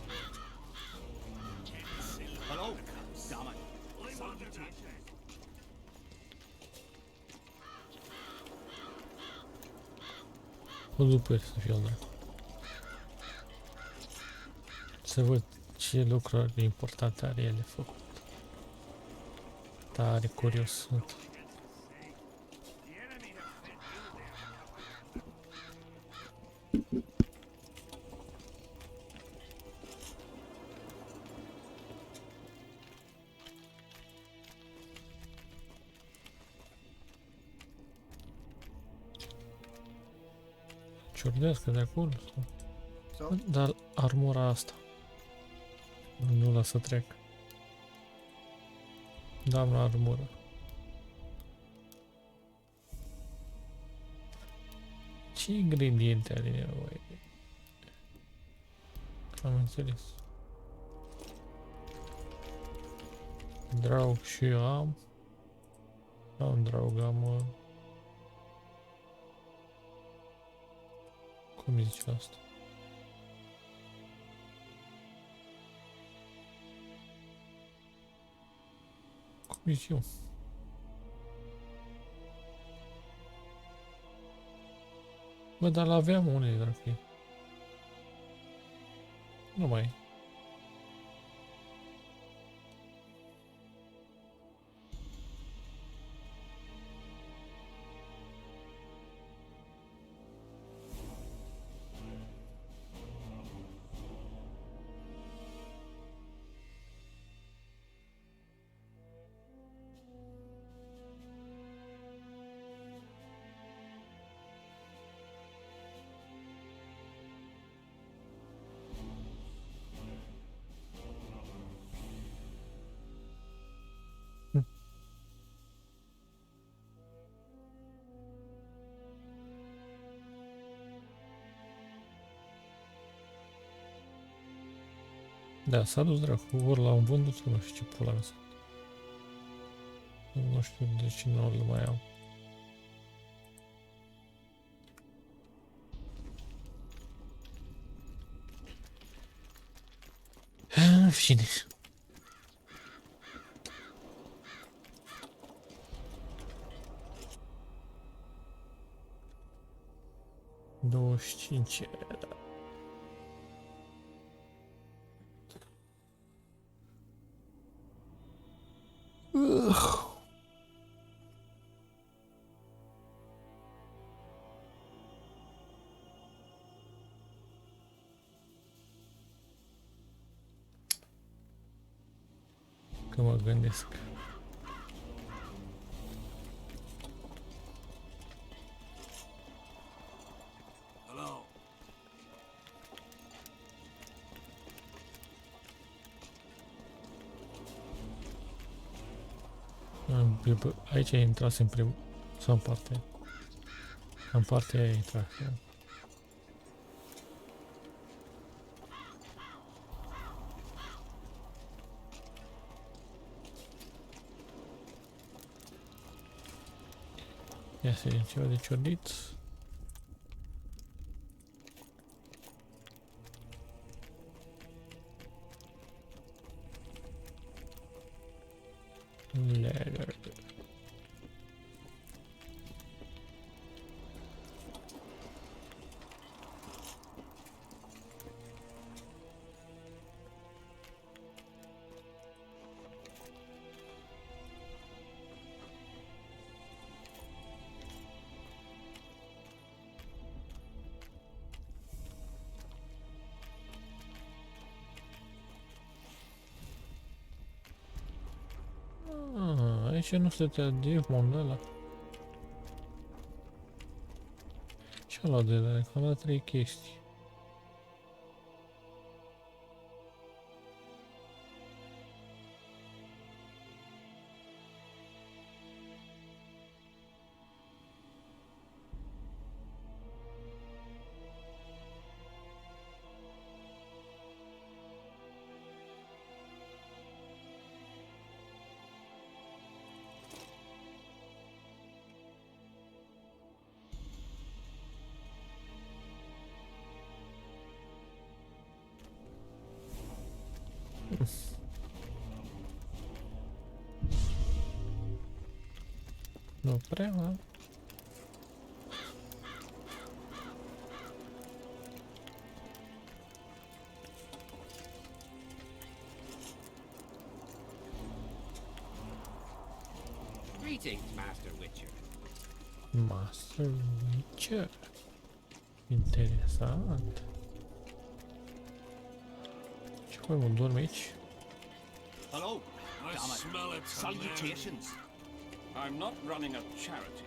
Hello? Damn it. Tot după el să fiu dracu. Să văd ce lucruri importante are el de făcut. Tare curios sunt. Ciordească de acolo. Dar armura asta. Nu lasă trec. Dam la armură. Ce ingrediente are nevoie? Am înțeles. Draug și eu am. Am draug, am... Cum zice asta? Cum zic eu? Bă, dar l-aveam unele, dracu. Nu mai e. Da, s-a dus dracu, ori l-am vândut, nu știu ce pula mea. Nu știu de ce nu îl mai am. În fine. $25. Că mă gândesc. Hello. Aici intras în primul sau în partea. În partea aia intrat. Ia să vedem ceva de ciordit. Leather. Aici nu stătea demon ăla. Ce-a luat de la? Că a luat 3 chestii. Nu prea, Master Witcher. Interesant. Ce păi mă dormi aici? Hello. I Damn it. smell it. Salutations. I'm not running a charity.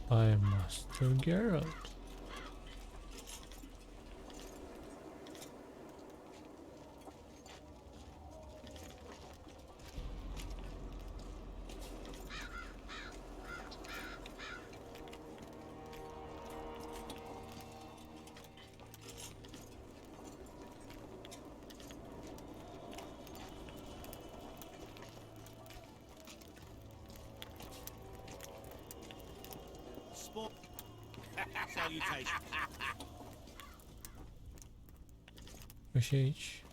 I am Master Geralt. Sport. Salutations. Păi și aici.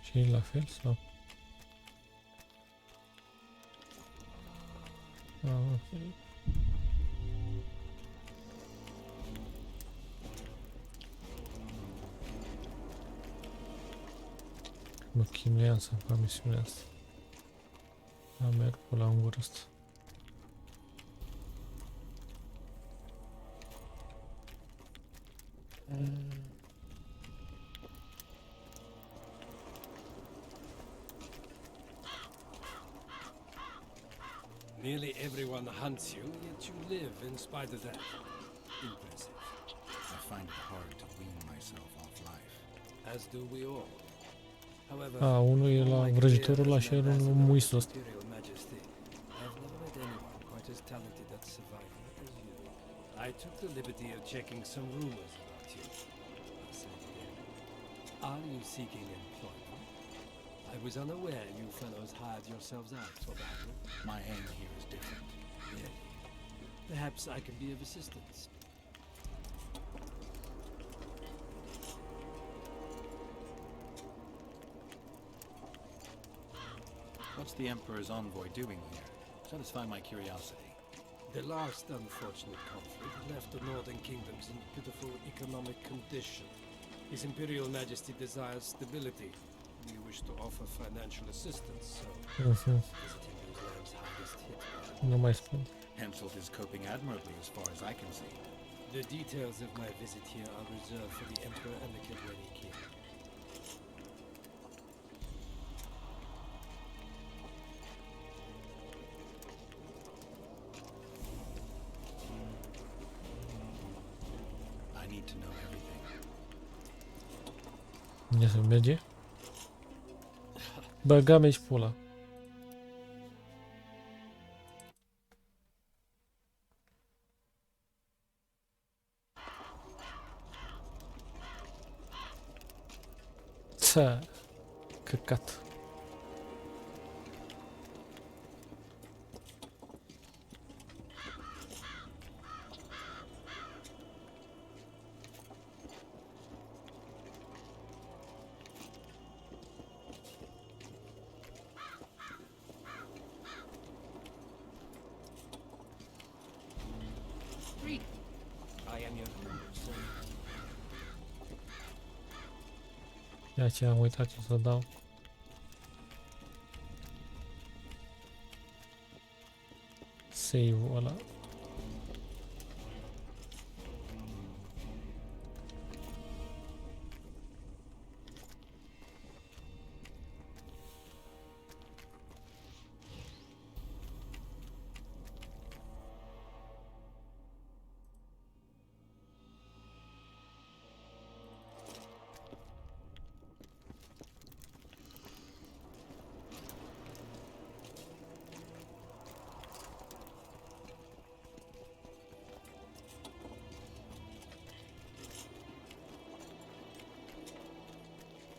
Și e la fel sau? Ok. Mă chinuiam să fac misiunea asta. Am merg pe la un vârst. Nearly everyone hunts you, yet you live in spite of that. Impressive. I find it hard to wean myself off life. As do we all. However, A, unul e la vrăjitorul ăla și el un muisul ăsta. Imperial Majesty, I've never met anyone quite as talented at survival as you. I took the liberty of checking some rumors about you. I'll say it again. Are you seeking employment? I was unaware you fellows hired yourselves out for battle. My aim here is different. Yeah. Perhaps I can be of assistance. What's the Emperor's envoy doing here? Satisfy my curiosity. The last unfortunate conflict left the northern kingdoms in pitiful economic condition. His Imperial Majesty desires stability. We wish to offer financial assistance, so visiting those lands hardest hit. Nu mai spun. Henselt is coping admirably as far as I can see. The details of my visit here are reserved for the Emperor and the Kedweni King. I need to know everything. Ia să merge. Băga-mi pula. Ță, căcat. Read. I am your servant. Ia ce am uitat ce să dau. Save-ul ăla.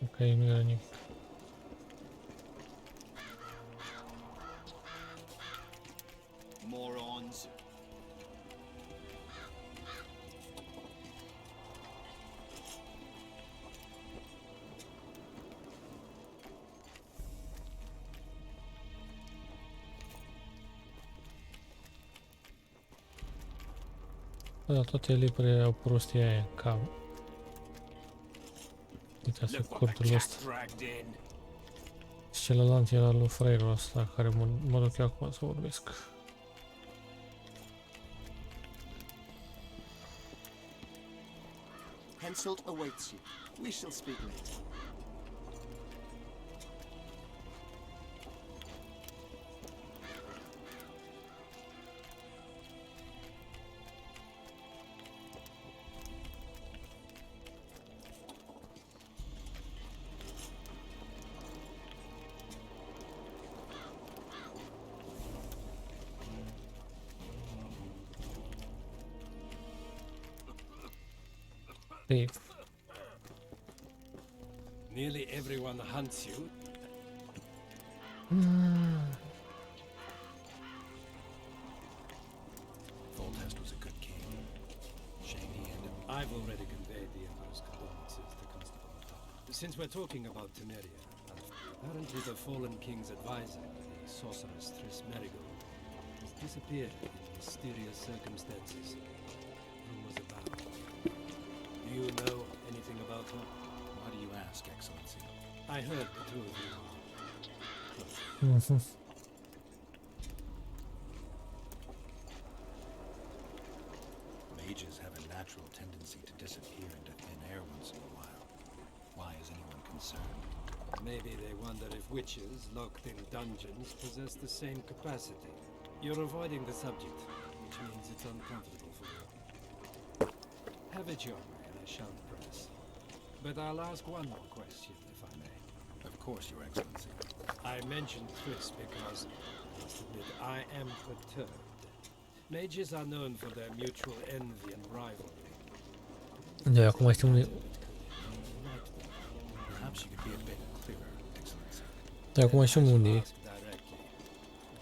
Ok, nu era nimic. Morons. Da, toate lipurile au prostia aia, ca... Uitați cortul ăsta. Și celălalt era lui fraierul ăsta, care mă duc eu acum să vorbesc. Henselt awaits you. We shall speak later. Thief. Nearly everyone hunts you. Foltest was a good king. Shame he ended. I've already conveyed the Emperor's condolences to Constable Tom. Since we're talking about Temeria, apparently the fallen king's advisor, the sorceress Triss Merigold, has disappeared in mysterious circumstances. Rumors abound. Do you know anything about her? Why do you ask, Excellency? I heard the two of you. Mages have a natural tendency to disappear into thin air once in a while. Why is anyone concerned? Maybe they wonder if witches locked in dungeons possess the same capacity. You're avoiding the subject, which means it's uncomfortable for you. Have it your way, and I shan't press. But I'll ask one more question, if I may. Of course, Your Excellency. I mentioned Triss because, I must admit, I am perturbed. Mages are known for their mutual envy and rivalry. Da, acum știu unde... Perhaps you could be a bit clearer, Excellency. Da, acum știu unde e.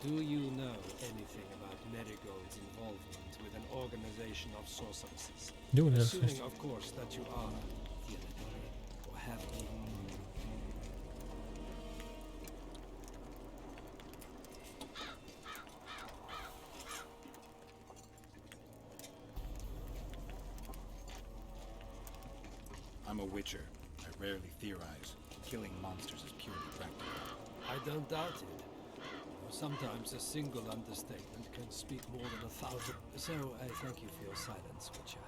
Do you know anything about Merigold's involvement with an organization of sorceresses? De unde Assuming, of course, that you are theoretically, or have been. I'm a witcher. I rarely theorize. Killing monsters is purely practical. I don't doubt it. Sometimes a single understatement can speak more than 1,000. So I thank you for your silence, Witcher.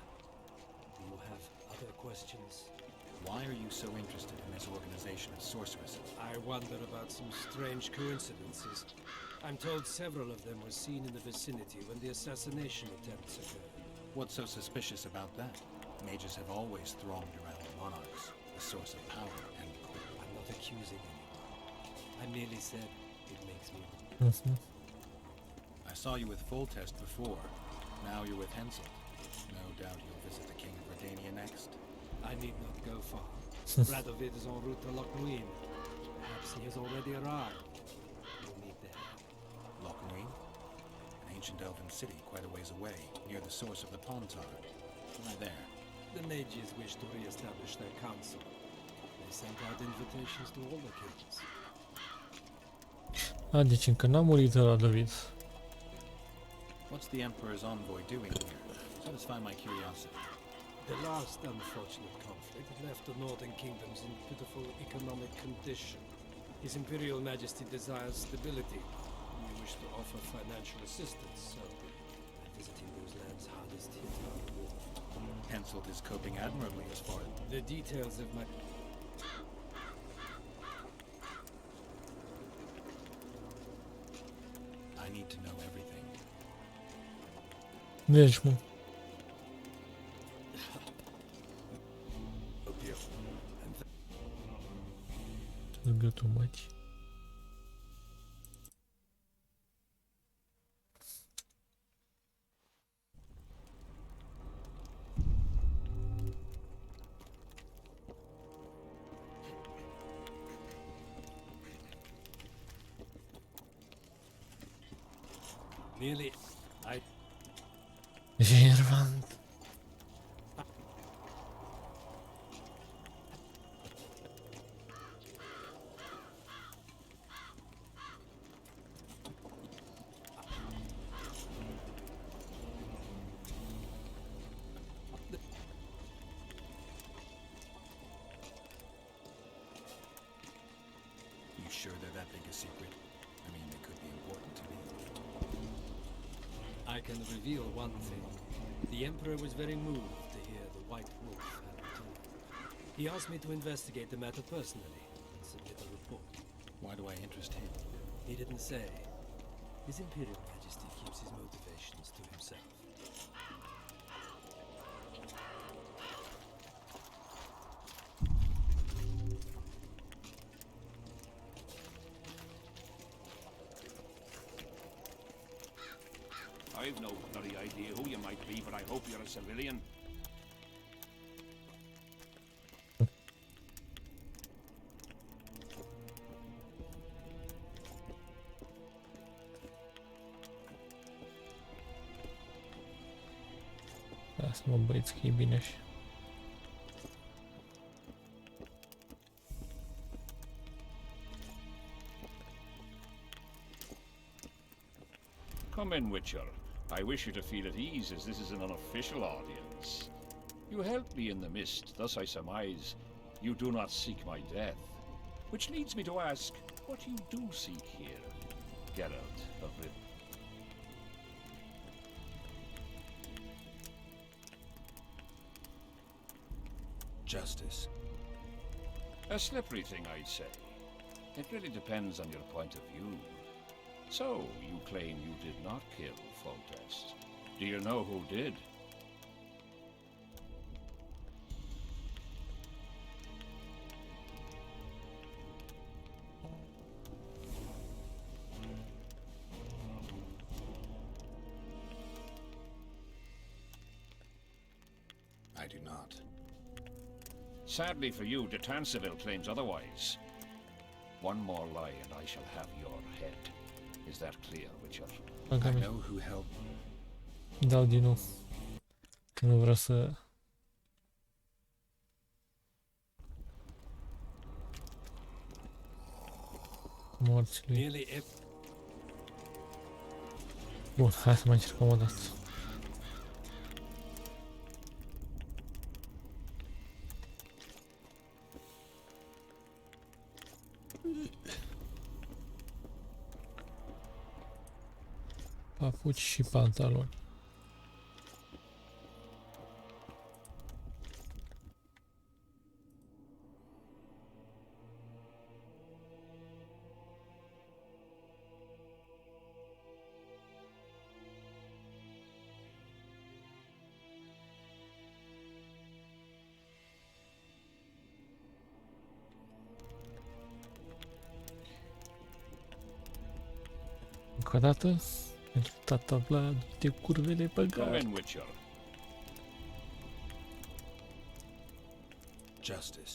Do you have other questions? Why are you so interested in this organization of sorceresses? I wonder about some strange coincidences. I'm told several of them were seen in the vicinity when the assassination attempts occurred. What's so suspicious about that? Mages have always thronged around monarchs, a source of power and court. I'm not accusing anyone. I merely said it makes me... I saw you with Foltest before. Now you're with Henselt. No doubt you'll visit the King of Redania next. I need not go far. Radovid is en route to Lochmuin. Perhaps he has already arrived. We'll meet there. Lochmuin? An ancient elven city quite a ways away, near the source of the Pontar. Why there? The mages wish to re-establish their council. They sent out invitations to all the kings. A, deci încă n-a murit ăla, David. What's the Emperor's envoy doing here? Satisfy my curiosity. The last unfortunate conflict left the northern kingdoms in pitiful economic condition. His Imperial Majesty desires stability. We wish to offer financial assistance, so I'm visiting those lands hardest hit by the war. Henselt is coping admirably as far as... The details of my... I need to know everything. Deci, mă. Gâtul mătii. Nearly, Vernon. think a secret? I mean, they could be important to me. I can reveal one thing. The Emperor was very moved to hear the White Wolf had returned. He asked me to investigate the matter personally and submit a report. Why do I interest him? He didn't say. His Imperial Majesty keeps his motivations to himself. I've no bloody idea who you might be, but I hope you're a civilian. Lasă-mă băieți că e bine așa. Come in, Witcher. I wish you to feel at ease, as this is an unofficial audience. You helped me in the mist, thus I surmise you do not seek my death. Which leads me to ask what you do seek here, Geralt of Rivia. Justice. A slippery thing, I'd say. It really depends on your point of view. So, you claim you did not kill Foltest. Do you know who did? I do not. Sadly for you, de Tanseville claims otherwise. One more lie and I shall have your head. Is that clear, Witcher? I know who helped. Dau din nou. Că nu vreau să... Morți lui. Bun, hai să mai încercăm o dată. Papuci și pantaloni. Încă o dată, pentru tata Vlad, de curvele pe Come gard. in, Witcher. Justice.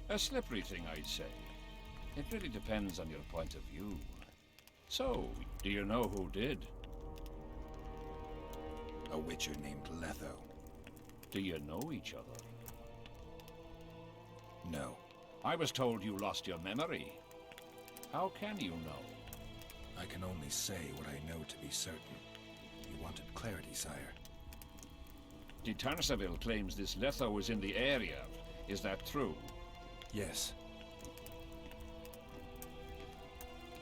A slippery thing, I'd say. It really depends on your point of view. So, do you know who did? A witcher named Letho. Do you know each other? No. I was told you lost your memory. How can you know? I can only say what I know to be certain. You wanted clarity, sire. De Tanseville claims this Letho is in the area. Is that true? Yes.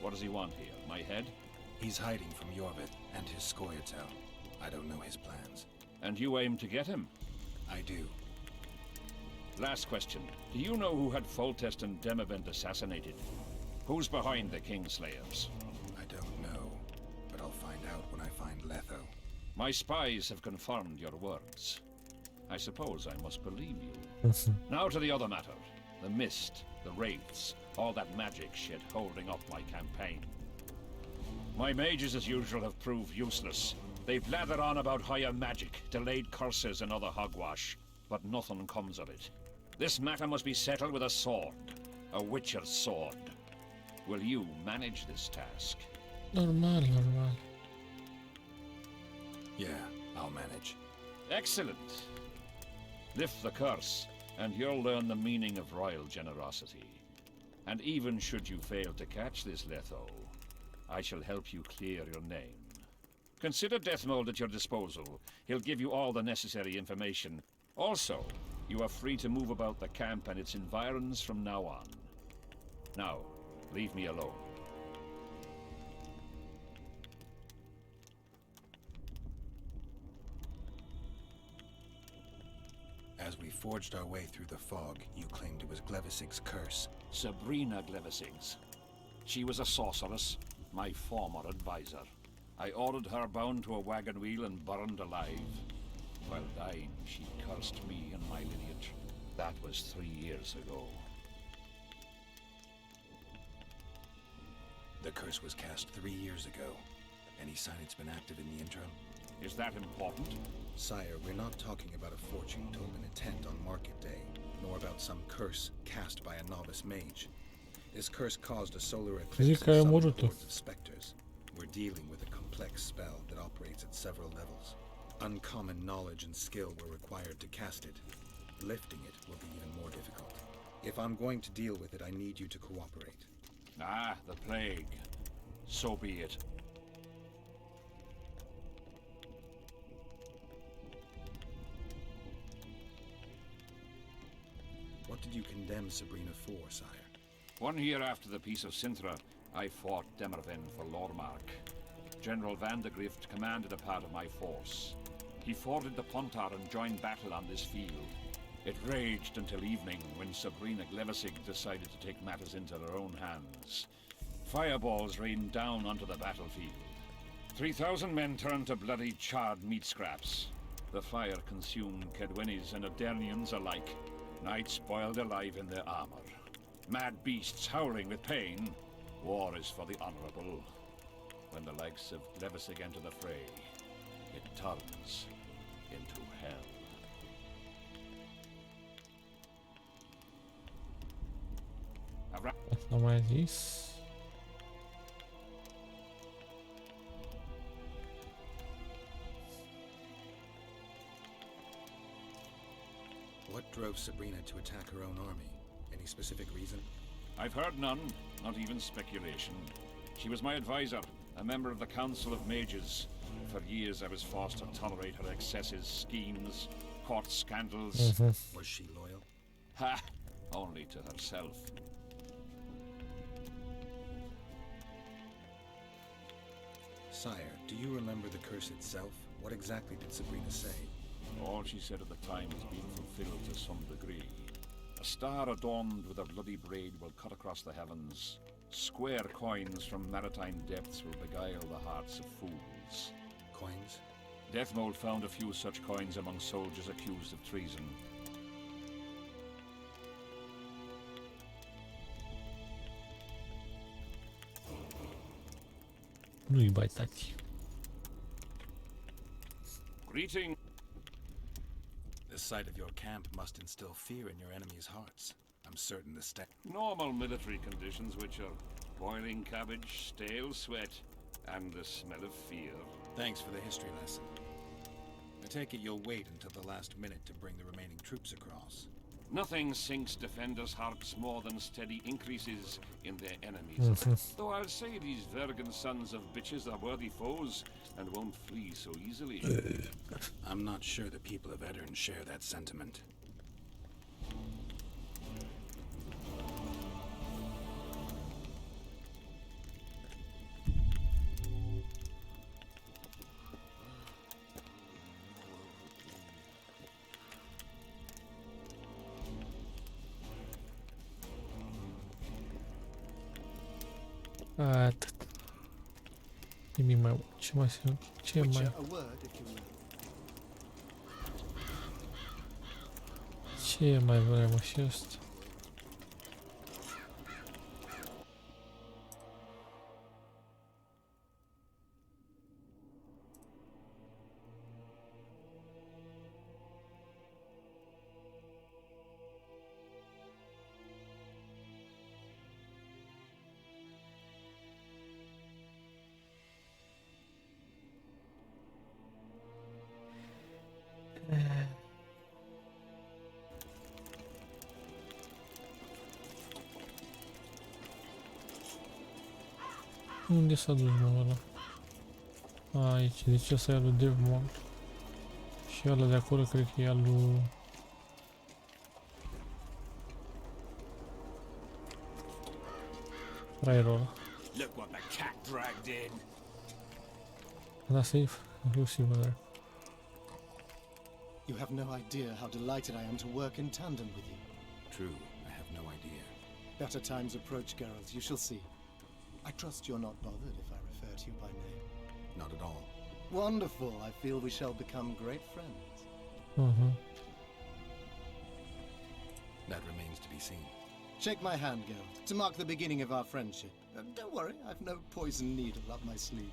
What does he want here? My head? He's hiding from Yorvit and his Scoia'tael. I don't know his plans. And you aim to get him? I do. Last question. Do you know who had Foltest and Demavend assassinated? Who's behind the Kingslayers? I don't know, but I'll find out when I find Letho. My spies have confirmed your words. I suppose I must believe you. Now to the other matter. The mist, the wraiths, all that magic shit holding up my campaign. My mages, as usual, have proved useless. They blather on about higher magic, delayed curses and other hogwash, but nothing comes of it. This matter must be settled with a sword. A witcher's sword. Will you manage this task? Normal, normal. Yeah, I'll manage. Excellent. Lift the curse, and you'll learn the meaning of royal generosity. And even should you fail to catch this Letho, I shall help you clear your name. Consider Deathmold at your disposal. He'll give you all the necessary information. Also, you are free to move about the camp and its environs from now on. Now, Leave me alone. As we forged our way through the fog, you claimed it was Glevisig's curse. Sabrina Glevisig's. She was a sorceress, my former advisor. I ordered her bound to a wagon wheel and burned alive. While dying, she cursed me and my lineage. That was 3 years ago. The curse was cast 3 years ago. Any sign it's been active in the interim? Is that important? Sire, we're not talking about a fortune told in a tent on market day, nor about some curse cast by a novice mage. This curse caused a solar eclipse and summoned hordes of specters. We're dealing with a complex spell that operates at several levels. Uncommon knowledge and skill were required to cast it. Lifting it will be even more difficult. If I'm going to deal with it, I need you to cooperate. Ah, the plague. So be it. What did you condemn Sabrina for, sire? 1 year after the Peace of Sintra, I fought Demerven for Lormark. General Van de Grift commanded a part of my force. He forded the Pontar and joined battle on this field. It raged until evening, when Sabrina Glevisig decided to take matters into her own hands. Fireballs rained down onto the battlefield. 3,000 men turned to bloody charred meat scraps. The fire consumed Kedwenis and Adernians alike. Knights boiled alive in their armor. Mad beasts howling with pain. War is for the honorable. When the likes of Glevisig enter the fray, it turns into hell. Não mais isso. What drove Sabrina to attack her own army? Any specific reason? I've heard none, not even speculation. She was my advisor, a member of the Council of Mages. For years I was forced to tolerate her excesses, schemes, court scandals. Was she loyal? Ha! Only to herself. Sire, do you remember the curse itself? What exactly did Sabrina say? All she said at the time has been fulfilled to some degree. A star adorned with a bloody braid will cut across the heavens. Square coins from maritime depths will beguile the hearts of fools. Coins? Deathmold found a few such coins among soldiers accused of treason. Nu-i baitați. Greeting. The sight of your camp must instill fear in your enemies' hearts. I'm certain the Normal military conditions, which are boiling cabbage, stale sweat, and the smell of fear. Thanks for the history lesson. I take it you'll wait until the last minute to bring the remaining troops across. Nothing sinks defenders' hearts more than steady increases in their enemies. Though I'll say these Vergon sons of bitches are worthy foes and won't flee so easily. I'm not sure the people of Edirn share that sentiment. Atât. Nimic mai... Ce mai sunt? Ce mai... Ce mai vrem și ăsta? Unde s-a dus mă ăla? Aici, deci ăsta e al lui Devmont. Și ăla de acolo cred că e al lui... frajerul ăla. Look what the cat dragged in. Da, să-i Lucy, mă. You have no idea how delighted I am to work in tandem with you. True, I have no idea. Better times approach, Geralt. You shall see. I trust you're not bothered if I refer to you by name. Not at all. Wonderful. I feel we shall become great friends. That remains to be seen. Shake my hand, Geralt, to mark the beginning of our friendship. Don't worry, I've no poison needle up my sleeve.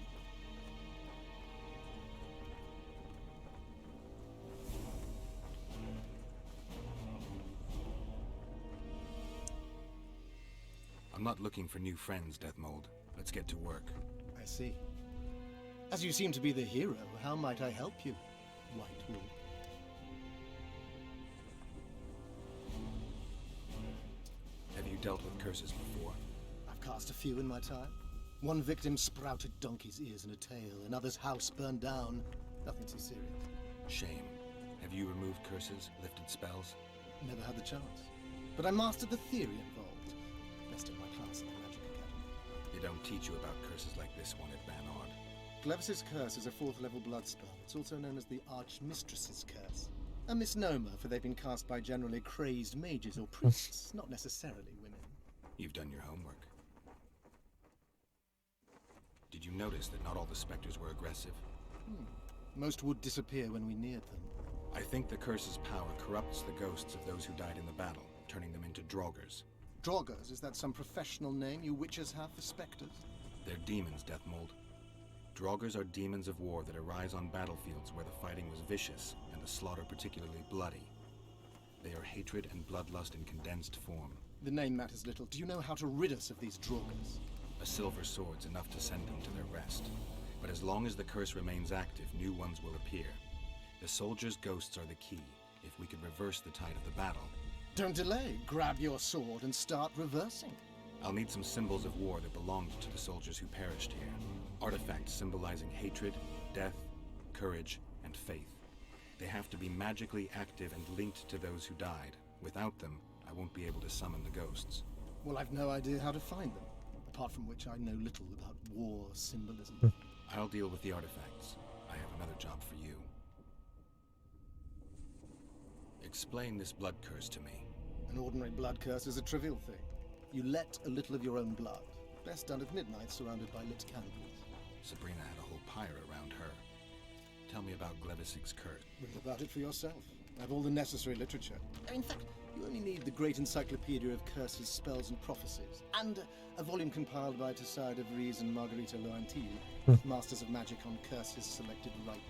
I'm not looking for new friends, Deathmold. Let's get to work. I see. As you seem to be the hero, how might I help you, White Wolf? Have you dealt with curses before? I've cast a few in my time. One victim sprouted donkey's ears and a tail, another's house burned down. Nothing too serious. Shame. Have you removed curses, lifted spells? Never had the chance. But I mastered the theory involved. Best in my class at the Magic Academy. They don't teach you about curses like this one at Vernon. Glevis's curse is a 4th level blood spell. It's also known as the Archmistress's curse. A misnomer, for they've been cast by generally crazed mages or priests, not necessarily women. You've done your homework. Did you notice that not all the specters were aggressive? Most would disappear when we neared them. I think the curse's power corrupts the ghosts of those who died in the battle, turning them into Draugrs. Draugrs? Is that some professional name you witches have for specters? They're demons, Deathmold. Draugrs are demons of war that arise on battlefields where the fighting was vicious and the slaughter particularly bloody. They are hatred and bloodlust in condensed form. The name matters little. Do you know how to rid us of these Draugrs? A silver sword's enough to send them to their rest. But as long as the curse remains active, new ones will appear. The soldiers' ghosts are the key. If we could reverse the tide of the battle... Don't delay. Grab your sword and start reversing. I'll need some symbols of war that belonged to the soldiers who perished here. Artifacts symbolizing hatred, death, courage, and faith. They have to be magically active and linked to those who died. Without them, I won't be able to summon the ghosts. Well, I've no idea how to find them. Apart from which I know little about war symbolism. I'll deal with the artifacts. I have another job for you. Explain this blood curse to me. An ordinary blood curse is a trivial thing. You let a little of your own blood. Best done at midnight, surrounded by lit candles. Sabrina had a whole pyre around her. Tell me about Glevis's curse. Read about it for yourself. I have all the necessary literature. In fact, you only need the great encyclopedia of curses, spells, and prophecies, and a volume compiled by Tassard of Ries and Margarita Loantil, Masters of Magic on Curses Selected Right.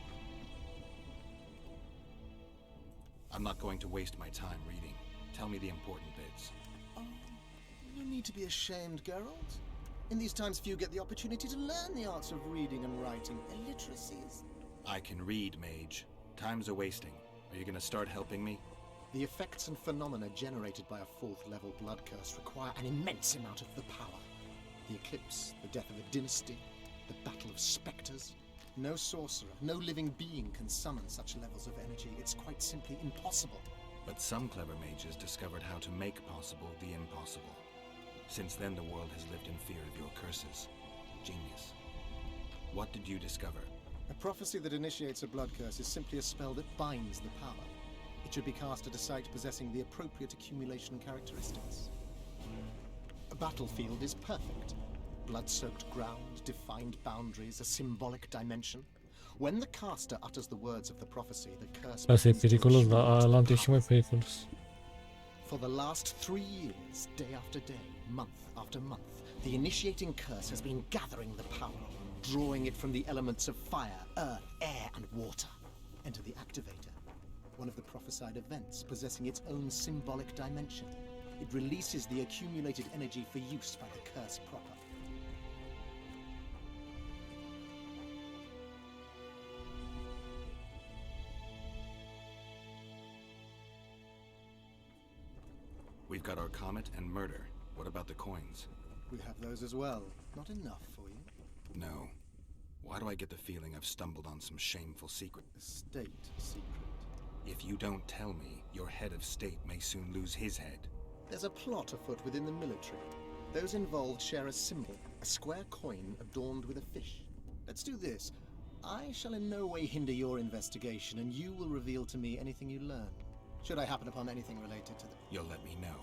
I'm not going to waste my time reading. Tell me the important bits. Oh, no need to be ashamed, Geralt. In these times, few get the opportunity to learn the arts of reading and writing. Illiteracies. I can read, mage. Time's a wasting. Are you going to start helping me? The effects and phenomena generated by a 4th level blood curse require an immense amount of the power. The eclipse, the death of a dynasty, the battle of spectres. No sorcerer, no living being can summon such levels of energy. It's quite simply impossible. But some clever mages discovered how to make possible the impossible. Since then, the world has lived in fear of your curses. Genius. What did you discover? A prophecy that initiates a blood curse is simply a spell that binds the power. It should be cast at a site possessing the appropriate accumulation characteristics. A battlefield is perfect. Blood-soaked ground, defined boundaries, a symbolic dimension. When the caster utters the words of the prophecy, the curse... Asta e periculos, dar ăla e și mai periculos. For the last 3 years, day after day, month after month, the initiating curse has been gathering the power, drawing it from the elements of fire, earth, air, and water. Enter the activator, one of the prophesied events possessing its own symbolic dimension. It releases the accumulated energy for use by the curse proper. We've got our comet and murder. What about the coins? We have those as well. Not enough for you? No. Why do I get the feeling I've stumbled on some shameful secret? A state secret. If you don't tell me, your head of state may soon lose his head. There's a plot afoot within the military. Those involved share a symbol, a square coin adorned with a fish. Let's do this. I shall in no way hinder your investigation, and you will reveal to me anything you learn. Should I happen upon anything related to the... You'll let me know.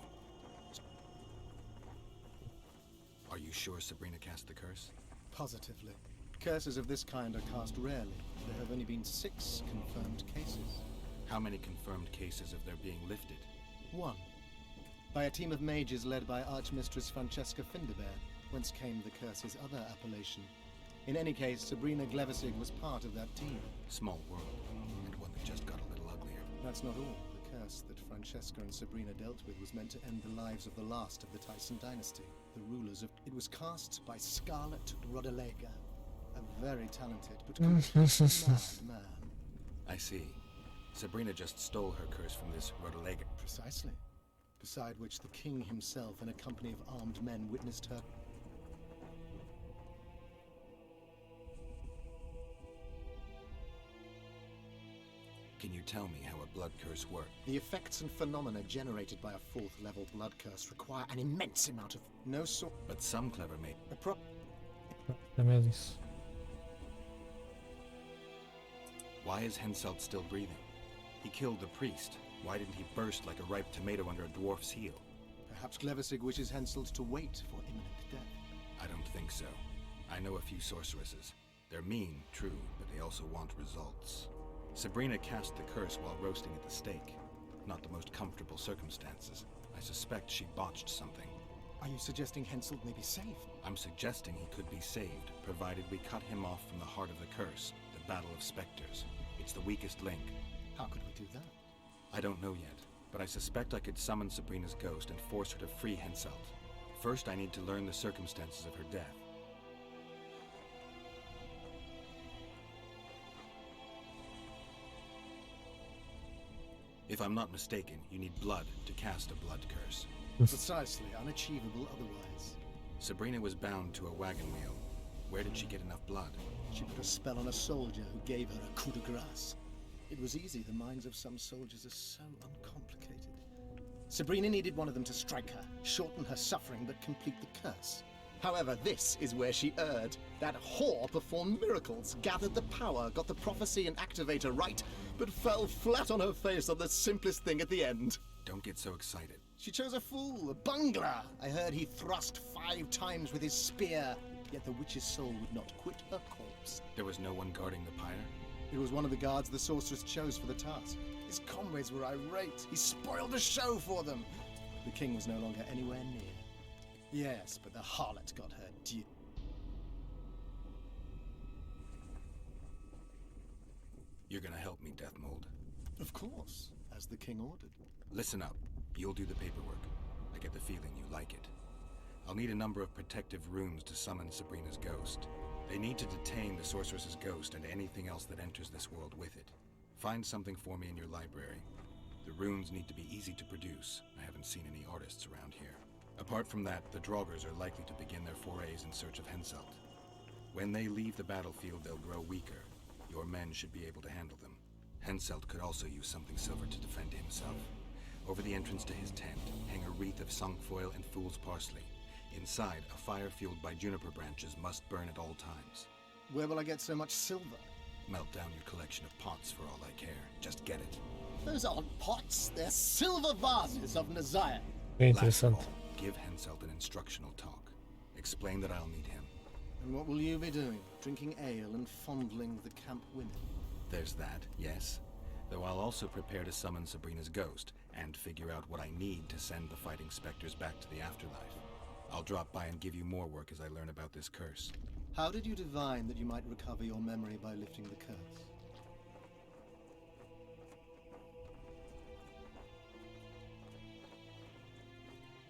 Are you sure Sabrina cast the curse? Positively. Curses of this kind are cast rarely. There have only been 6 confirmed cases. How many confirmed cases of their being lifted? 1. By a team of mages led by Archmistress Francesca Finderbear, whence came the curse's other appellation. In any case, Sabrina Glevissig was part of that team. Small world, and one that just got a little uglier. That's not all. The curse that Francesca and Sabrina dealt with was meant to end the lives of the last of the Tyson dynasty, the rulers of... It was cast by Scarlet Rodalega, a very talented but completely mad man. I see. Sabrina just stole her curse from this Rodalega. Precisely. Beside which the king himself and a company of armed men witnessed her... Can you tell me how a blood curse works? The effects and phenomena generated by a 4th level blood curse require an immense amount of... No sort... But some clever mate... Why is Henselt still breathing? He killed the priest. Why didn't he burst like a ripe tomato under a dwarf's heel? Perhaps Glevissig wishes Henselt to wait for imminent death. I don't think so. I know a few sorceresses. They're mean, true, but they also want results. Sabrina cast the curse while roasting at the stake. Not the most comfortable circumstances. I suspect she botched something. Are you suggesting Henselt may be saved? I'm suggesting he could be saved, provided we cut him off from the heart of the curse, the Battle of Spectres. It's the weakest link. How could we do that? I don't know yet, but I suspect I could summon Sabrina's ghost and force her to free Henselt. First, I need to learn the circumstances of her death. If I'm not mistaken, you need blood to cast a blood curse. Precisely, unachievable otherwise. Sabrina was bound to a wagon wheel. Where did she get enough blood? She put a spell on a soldier who gave her a coup de grace. It was easy. The minds of some soldiers are so uncomplicated. Sabrina needed one of them to strike her, shorten her suffering, but complete the curse. However, this is where she erred. That whore performed miracles, gathered the power, got the prophecy and activator right, but fell flat on her face on the simplest thing at the end. Don't get so excited. She chose a fool, a bungler. I heard he thrust 5 times with his spear, yet the witch's soul would not quit her corpse. There was no one guarding the pyre? It was one of the guards the sorceress chose for the task. His comrades were irate. He spoiled the show for them. The king was no longer anywhere near. Yes, but the harlot got her due. You're gonna help me, Death Mold. Of course, as the king ordered. Listen up. You'll do the paperwork. I get the feeling you like it. I'll need a number of protective runes to summon Sabrina's ghost. They need to detain the sorceress's ghost and anything else that enters this world with it. Find something for me in your library. The runes need to be easy to produce. I haven't seen any artists around here. Apart from that, the Draugrs are likely to begin their forays in search of Henselt. When they leave the battlefield, they'll grow weaker. Your men should be able to handle them. Henselt could also use something silver to defend himself. Over the entrance to his tent, hang a wreath of cinquefoil and fool's parsley. Inside, a fire fueled by juniper branches must burn at all times. Where will I get so much silver? Melt down your collection of pots for all I care. Just get it. Those aren't pots, they're silver vases of Nazaya. Interessant. Give Henselt an instructional talk. Explain that I'll need him. And what will you be doing? Drinking ale and fondling the camp women? There's that, yes. Though I'll also prepare to summon Sabrina's ghost, and figure out what I need to send the fighting specters back to the afterlife. I'll drop by and give you more work as I learn about this curse. How did you divine that you might recover your memory by lifting the curse?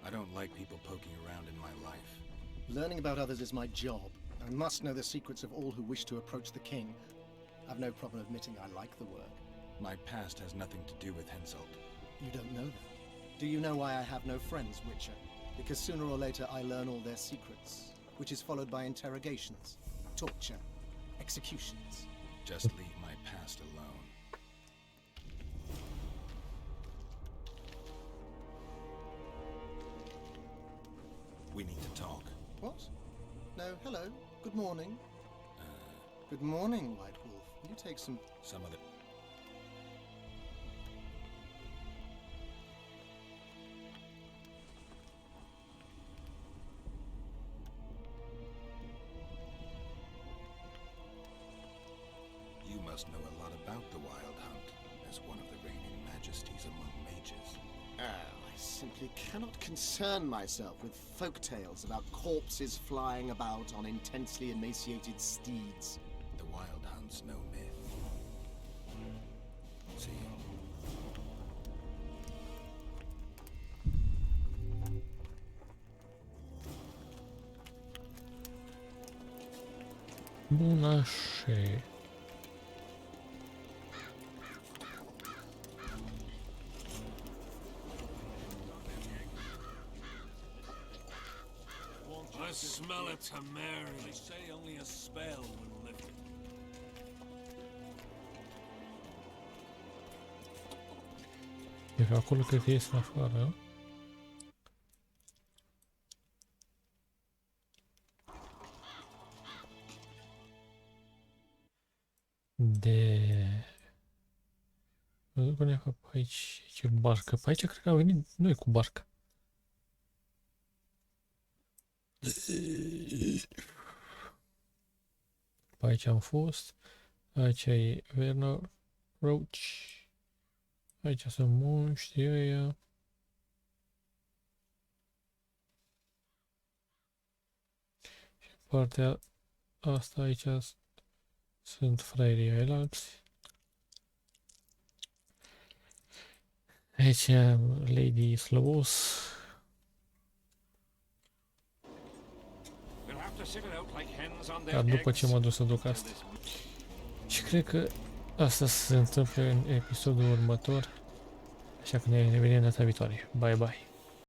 I don't like people poking around in my life. Learning about others is my job. I must know the secrets of all who wish to approach the king. I've no problem admitting I like the work. My past has nothing to do with Henselt. You don't know that. Do you know why I have no friends, Witcher? Because sooner or later I learn all their secrets, which is followed by interrogations, torture, executions. Just leave my past alone. We need to talk. What? No, hello. Good morning. Good morning, White Wolf. Will you take some of the... You must know a lot about the Wild Hunt, as one of the reigning majesties among mages. I simply cannot concern myself with folk tales about corpses flying about on intensely emaciated steeds. The Wild Hunt's no myth. See you. Bun, așa. I smell it to Mary. They say only a spell will lift it. Iar acolo cred că ies în afară. De... Nu spunea că pe aici e barcă. Pe aici cred că am venit noi cu barca. Pe aici am fost. Aici e Vernon, Roach. Aici sunt monștri ăia. Și partea asta aici sunt fraierii ailalți. Aici Lady Slăvos. Dar după ce mă duc să duc asta. Și cred că asta se întâmplă în episodul următor. Așa că ne revedem data viitoare. Bye bye!